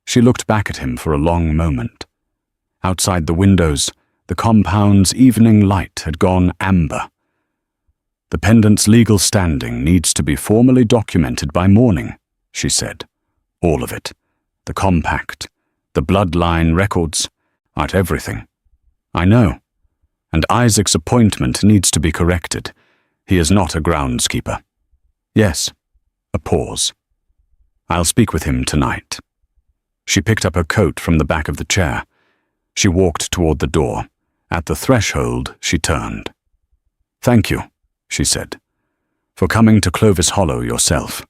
Speaker 1: She looked back at him for a long moment. Outside the windows, the compound's evening light had gone amber. "The pendant's legal standing needs to be formally documented by morning," she said. "All of it. The compact, the bloodline records, everything. I know. And Isaac's appointment needs to be corrected. He is not a groundskeeper." "Yes." A pause. "I'll speak with him tonight." She picked up her coat from the back of the chair. She walked toward the door. At the threshold, she turned. "Thank you," she said. for coming to Clovis Hollow yourself."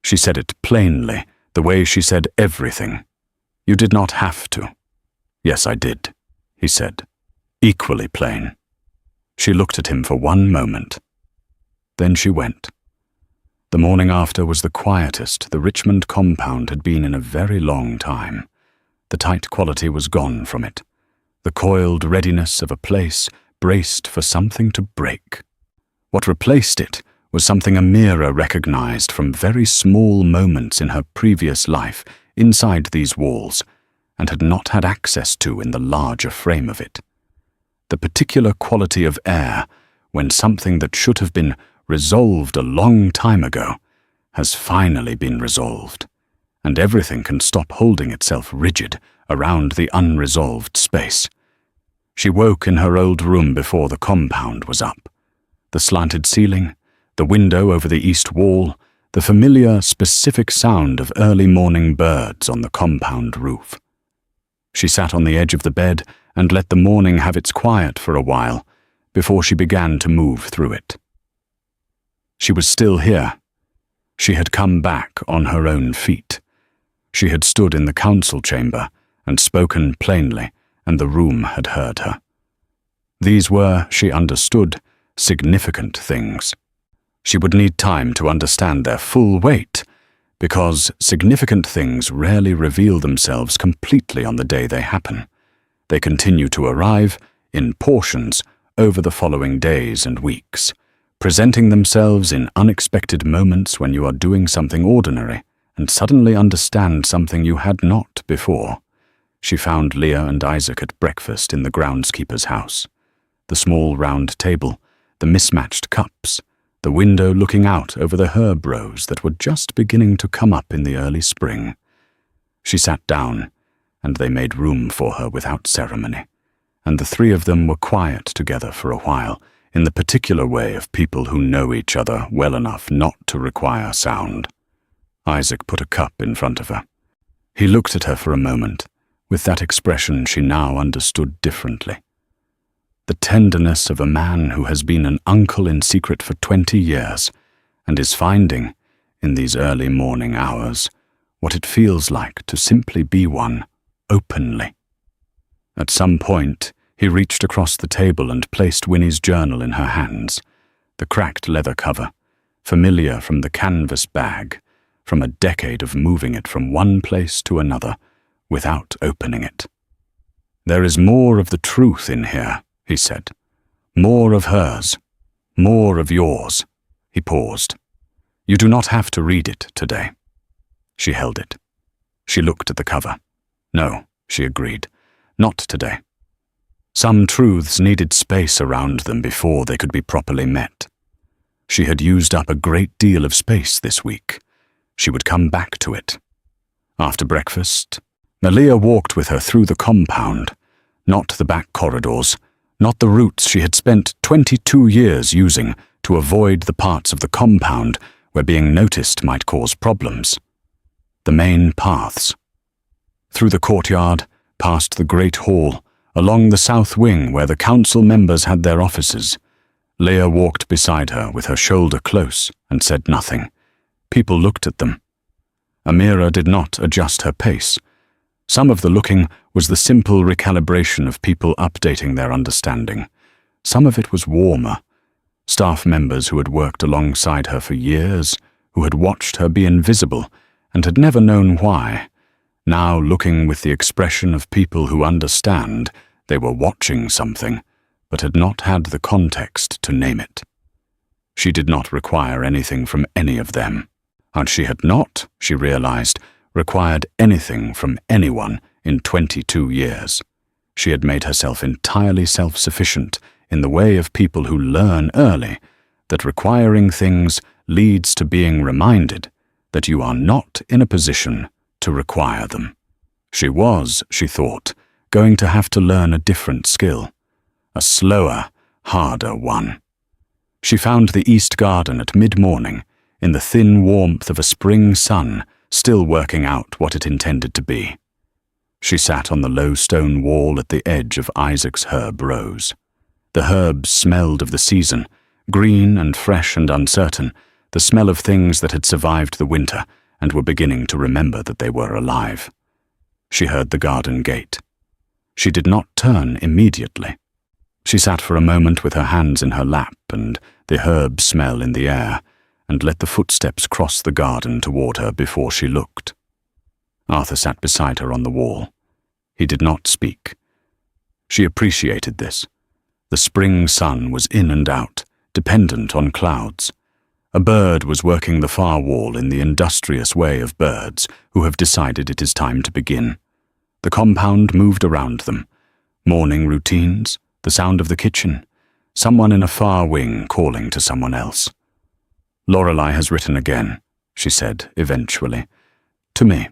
Speaker 1: She said it plainly, the way she said everything. "You did not have to." "Yes, I did," he said, equally plain. She looked at him for one moment. Then she went. The morning after was the quietest the Richmond compound had been in a very long time. The tight quality was gone from it. The coiled readiness of a place braced for something to break. What replaced it was something Amira recognized from very small moments in her previous life inside these walls, and had not had access to in the larger frame of it. The particular quality of air, when something that should have been resolved a long time ago has finally been resolved, and everything can stop holding itself rigid around the unresolved space. She woke in her old room before the compound was up. The slanted ceiling, the window over the east wall, the familiar, specific sound of early morning birds on the compound roof. She sat on the edge of the bed and let the morning have its quiet for a while before she began to move through it. She was still here. She had come back on her own feet. She had stood in the council chamber and spoken plainly, and the room had heard her. These were, she understood, significant things. She would need time to understand their full weight, because significant things rarely reveal themselves completely on the day they happen. They continue to arrive, in portions, over the following days and weeks, presenting themselves in unexpected moments when you are doing something ordinary and suddenly understand something you had not before. She found Leah and Isaac at breakfast in the groundskeeper's house. The small round table, the mismatched cups, the window looking out over the herb rows that were just beginning to come up in the early spring. She sat down, and they made room for her without ceremony, and the three of them were quiet together for a while, in the particular way of people who know each other well enough not to require sound. Isaac put a cup in front of her. He looked at her for a moment, with that expression she now understood differently. The tenderness of a man who has been an uncle in secret for 20 years, and is finding, in these early morning hours, what it feels like to simply be one, openly. At some point, he reached across the table and placed Winnie's journal in her hands, the cracked leather cover, familiar from the canvas bag, from a decade of moving it from one place to another, without opening it. "There is more of the truth in here," he said. "More of hers. More of yours." He paused. "You do not have to read it today." She held it. She looked at the cover. "No," she agreed. "Not today." Some truths needed space around them before they could be properly met. She had used up a great deal of space this week. She would come back to it. After breakfast, Leah walked with her through the compound, not the back corridors, not the routes she had spent 22 years using to avoid the parts of the compound where being noticed might cause problems. The main paths. Through the courtyard, past the great hall, along the south wing where the council members had their offices. Leah walked beside her with her shoulder close and said nothing. People looked at them. Amira did not adjust her pace. Some of the looking was the simple recalibration of people updating their understanding. Some of it was warmer. Staff members who had worked alongside her for years, who had watched her be invisible and had never known why, now looking with the expression of people who understand they were watching something, but had not had the context to name it. She did not require anything from any of them, and she had not, she realized, required anything from anyone in 22 years. She had made herself entirely self-sufficient in the way of people who learn early that requiring things leads to being reminded that you are not in a position to require them. She was, she thought, going to have to learn a different skill, a slower, harder one. She found the east garden at mid-morning, in the thin warmth of a spring sun, still working out what it intended to be. She sat on the low stone wall at the edge of Isaac's herb rows. The herbs smelled of the season, green and fresh and uncertain, the smell of things that had survived the winter and were beginning to remember that they were alive. She heard the garden gate. She did not turn immediately. She sat for a moment with her hands in her lap and the herb smell in the air, and let the footsteps cross the garden toward her before she looked. Arthur sat beside her on the wall. He did not speak. She appreciated this. The spring sun was in and out, dependent on clouds. A bird was working the far wall in the industrious way of birds who have decided it is time to begin. The compound moved around them. Morning routines, the sound of the kitchen, someone in a far wing calling to someone else. "Lorelei has written again," she said eventually. "To me."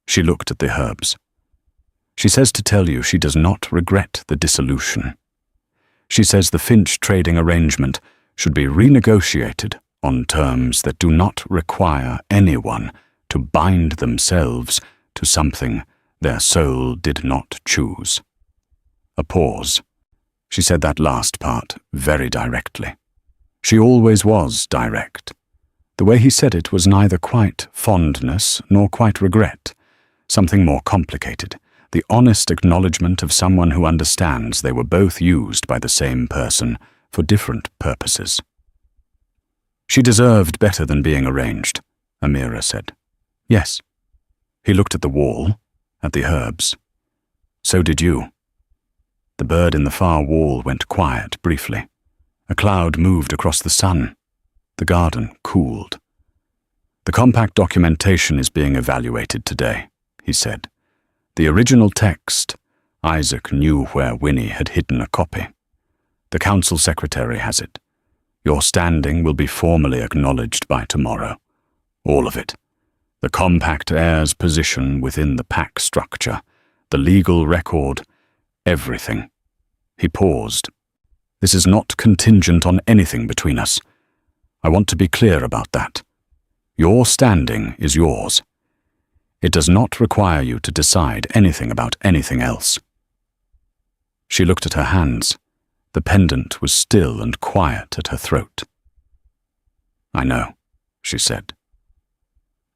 Speaker 1: She looked at the herbs. "She says to tell you she does not regret the dissolution. She says the Finch trading arrangement should be renegotiated on terms that do not require anyone to bind themselves to something their soul did not choose." A pause. She said that last part very directly. She always was direct. The way he said it was neither quite fondness nor quite regret, something more complicated, the honest acknowledgement of someone who understands they were both used by the same person for different purposes. "She deserved better than being arranged," Amira said. "Yes." He looked at the wall, at the herbs. "So did you." The bird in the far wall went quiet briefly. A cloud moved across the sun. The garden cooled. "The compact documentation is being evaluated today," he said. "The original text, Isaac knew where Winnie had hidden a copy. The council secretary has it. Your standing will be formally acknowledged by tomorrow. All of it. The compact heir's position within the pack structure, the legal record, everything." He paused. "This is not contingent on anything between us. I want to be clear about that. Your standing is yours. It does not require you to decide anything about anything else." She looked at her hands. The pendant was still and quiet at her throat. "I know," she said.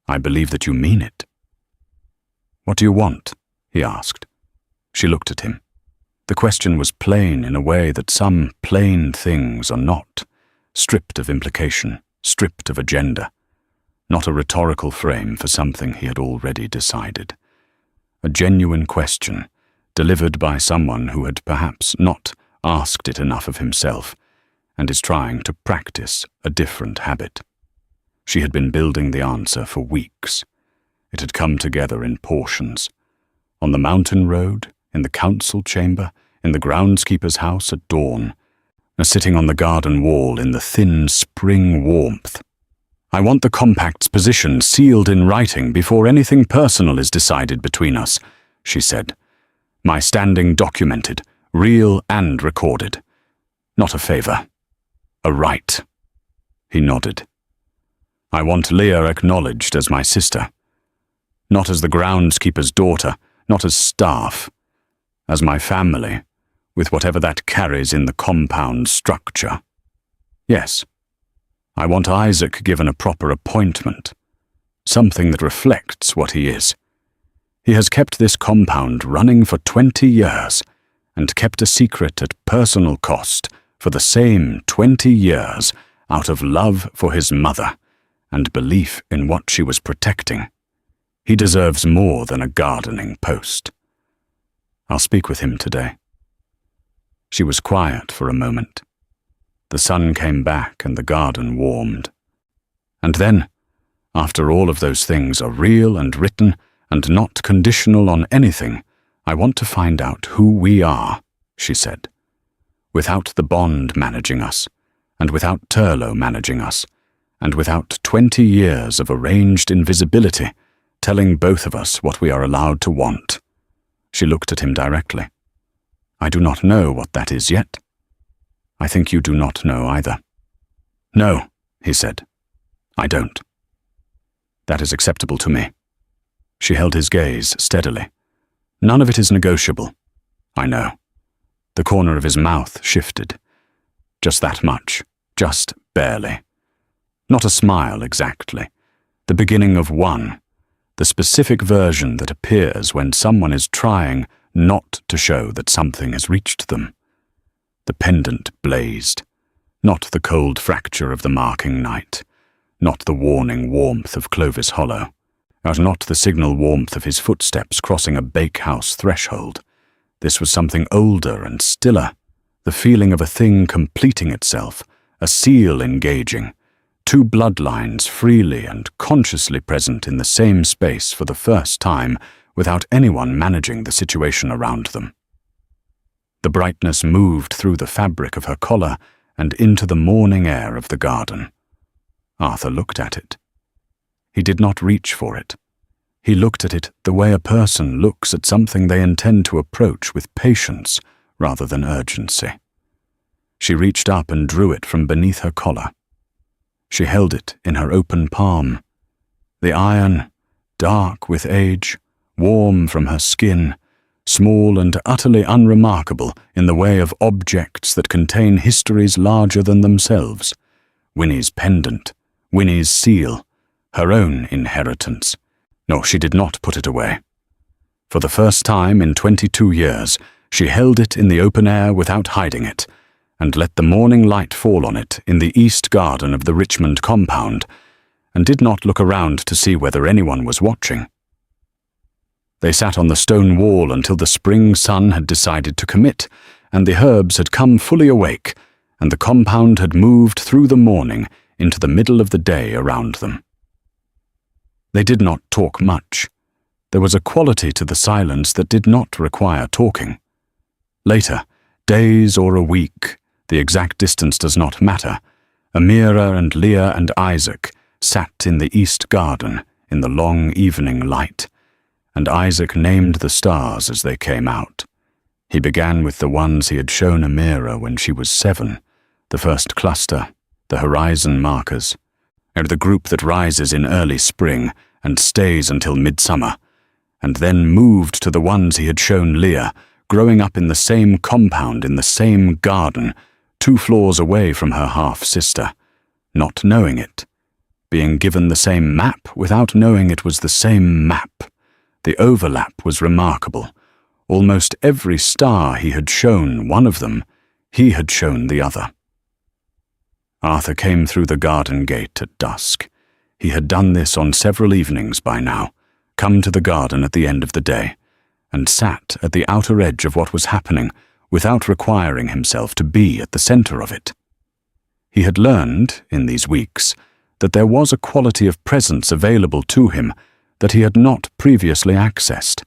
Speaker 1: "I believe that you mean it." "What do you want?" he asked. She looked at him. The question was plain in a way that some plain things are not, stripped of implication, stripped of agenda. Not a rhetorical frame for something he had already decided. A genuine question, delivered by someone who had perhaps not asked it enough of himself, and is trying to practice a different habit. She had been building the answer for weeks. It had come together in portions. On the mountain road, in the council chamber, in the groundskeeper's house at dawn, sitting on the garden wall in the thin spring warmth. "I want the compact's position sealed in writing before anything personal is decided between us," she said. "My standing documented, real and recorded. Not a favor. A right." He nodded. "I want Leah acknowledged as my sister. Not as the groundskeeper's daughter, not as staff. As my family, with whatever that carries in the compound structure. Yes, I want Isaac given a proper appointment, something that reflects what he is. He has kept this compound running for 20 years, and kept a secret at personal cost for the same 20 years out of love for his mother and belief in what she was protecting. He deserves more than a gardening post. I'll speak with him today." She was quiet for a moment. The sun came back and the garden warmed. "And then, after all of those things are real and written and not conditional on anything, I want to find out who we are," she said. "Without the bond managing us, and without Turlo managing us, and without 20 years of arranged invisibility, telling both of us what we are allowed to want." She looked at him directly. "I do not know what that is yet. I think you do not know either." "No," he said. "I don't." "That is acceptable to me." She held his gaze steadily. "None of it is negotiable. I know." The corner of his mouth shifted. "Just that much," just barely. Not a smile exactly. The beginning of one, the specific version that appears when someone is trying not to show that something has reached them. The pendant blazed, not the cold fracture of the marking night, not the warning warmth of Clovis Hollow, and not the signal warmth of his footsteps crossing a bakehouse threshold. This was something older and stiller, the feeling of a thing completing itself, a seal engaging, two bloodlines freely and consciously present in the same space for the first time without anyone managing the situation around them. The brightness moved through the fabric of her collar and into the morning air of the garden. Arthur looked at it. He did not reach for it. He looked at it the way a person looks at something they intend to approach with patience rather than urgency. She reached up and drew it from beneath her collar. She held it in her open palm. The iron, dark with age, warm from her skin, small and utterly unremarkable in the way of objects that contain histories larger than themselves. Winnie's pendant, Winnie's seal, her own inheritance. No, she did not put it away. For the first time in 22 years, she held it in the open air without hiding it, and let the morning light fall on it in the east garden of the Richmond compound, and did not look around to see whether anyone was watching. They sat on the stone wall until the spring sun had decided to commit, and the herbs had come fully awake, and the compound had moved through the morning into the middle of the day around them. They did not talk much. There was a quality to the silence that did not require talking. Later, days or a week, the exact distance does not matter, Amira and Leah and Isaac sat in the east garden in the long evening light, and Isaac named the stars as they came out. He began with the ones he had shown Amira when she was 7, the first cluster, the horizon markers, and the group that rises in early spring and stays until midsummer, and then moved to the ones he had shown Leah, growing up in the same compound in the same garden, 2 floors away from her half-sister, not knowing it, being given the same map without knowing it was the same map. The overlap was remarkable. Almost every star he had shown one of them, he had shown the other. Arthur came through the garden gate at dusk. He had done this on several evenings by now, come to the garden at the end of the day, and sat at the outer edge of what was happening without requiring himself to be at the center of it. He had learned, in these weeks, that there was a quality of presence available to him that he had not previously accessed,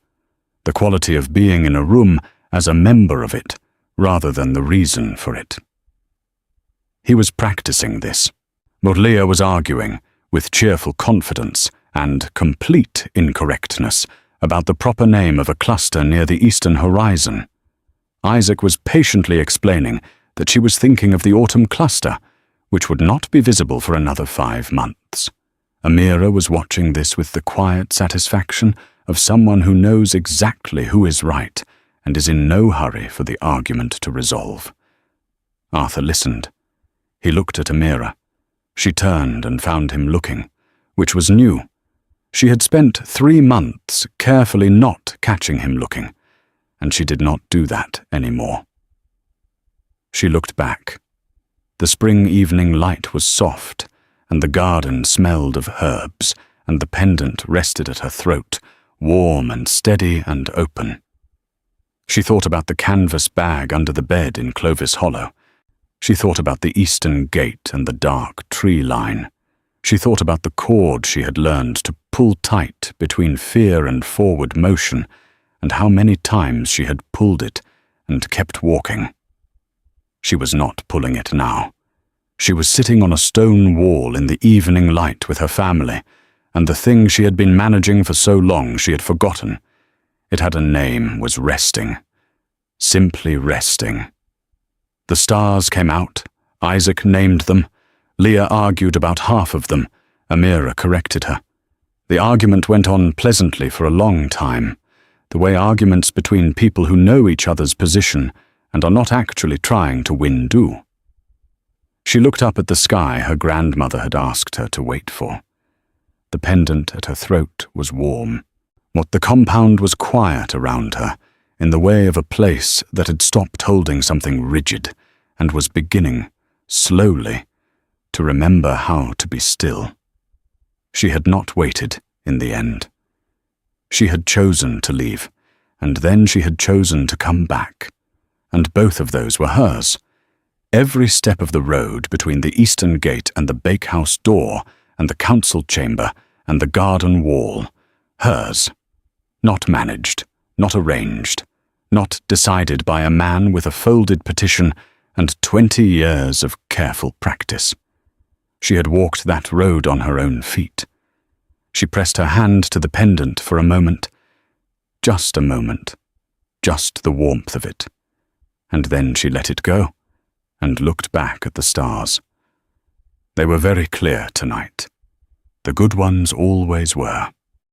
Speaker 1: the quality of being in a room as a member of it, rather than the reason for it. He was practicing this. But Leah was arguing, with cheerful confidence and complete incorrectness, about the proper name of a cluster near the eastern horizon. Isaac was patiently explaining that she was thinking of the autumn cluster, which would not be visible for another 5 months. Amira was watching this with the quiet satisfaction of someone who knows exactly who is right and is in no hurry for the argument to resolve. Arthur listened. He looked at Amira. She turned and found him looking, which was new. She had spent 3 months carefully not catching him looking, and she did not do that anymore. She looked back. The spring evening light was soft, and the garden smelled of herbs, and the pendant rested at her throat, warm and steady and open. She thought about the canvas bag under the bed in Clovis Hollow. She thought about the eastern gate and the dark tree line. She thought about the cord she had learned to pull tight between fear and forward motion, and how many times she had pulled it and kept walking. She was not pulling it now. She was sitting on a stone wall in the evening light with her family, and the thing she had been managing for so long she had forgotten. It had a name, was resting. Simply resting. The stars came out. Isaac named them. Leah argued about half of them. Amira corrected her. The argument went on pleasantly for a long time, the way arguments between people who know each other's position and are not actually trying to win do. She looked up at the sky her grandmother had asked her to wait for. The pendant at her throat was warm. What the compound was quiet around her, in the way of a place that had stopped holding something rigid and was beginning, slowly, to remember how to be still. She had not waited in the end. She had chosen to leave, and then she had chosen to come back. And both of those were hers. Every step of the road between the eastern gate and the bakehouse door and the council chamber and the garden wall, hers. Not managed, not arranged, not decided by a man with a folded petition and 20 years of careful practice. She had walked that road on her own feet. She pressed her hand to the pendant for a moment, just a moment, just the warmth of it. And then she let it go and looked back at the stars. They were very clear tonight. The good ones always were.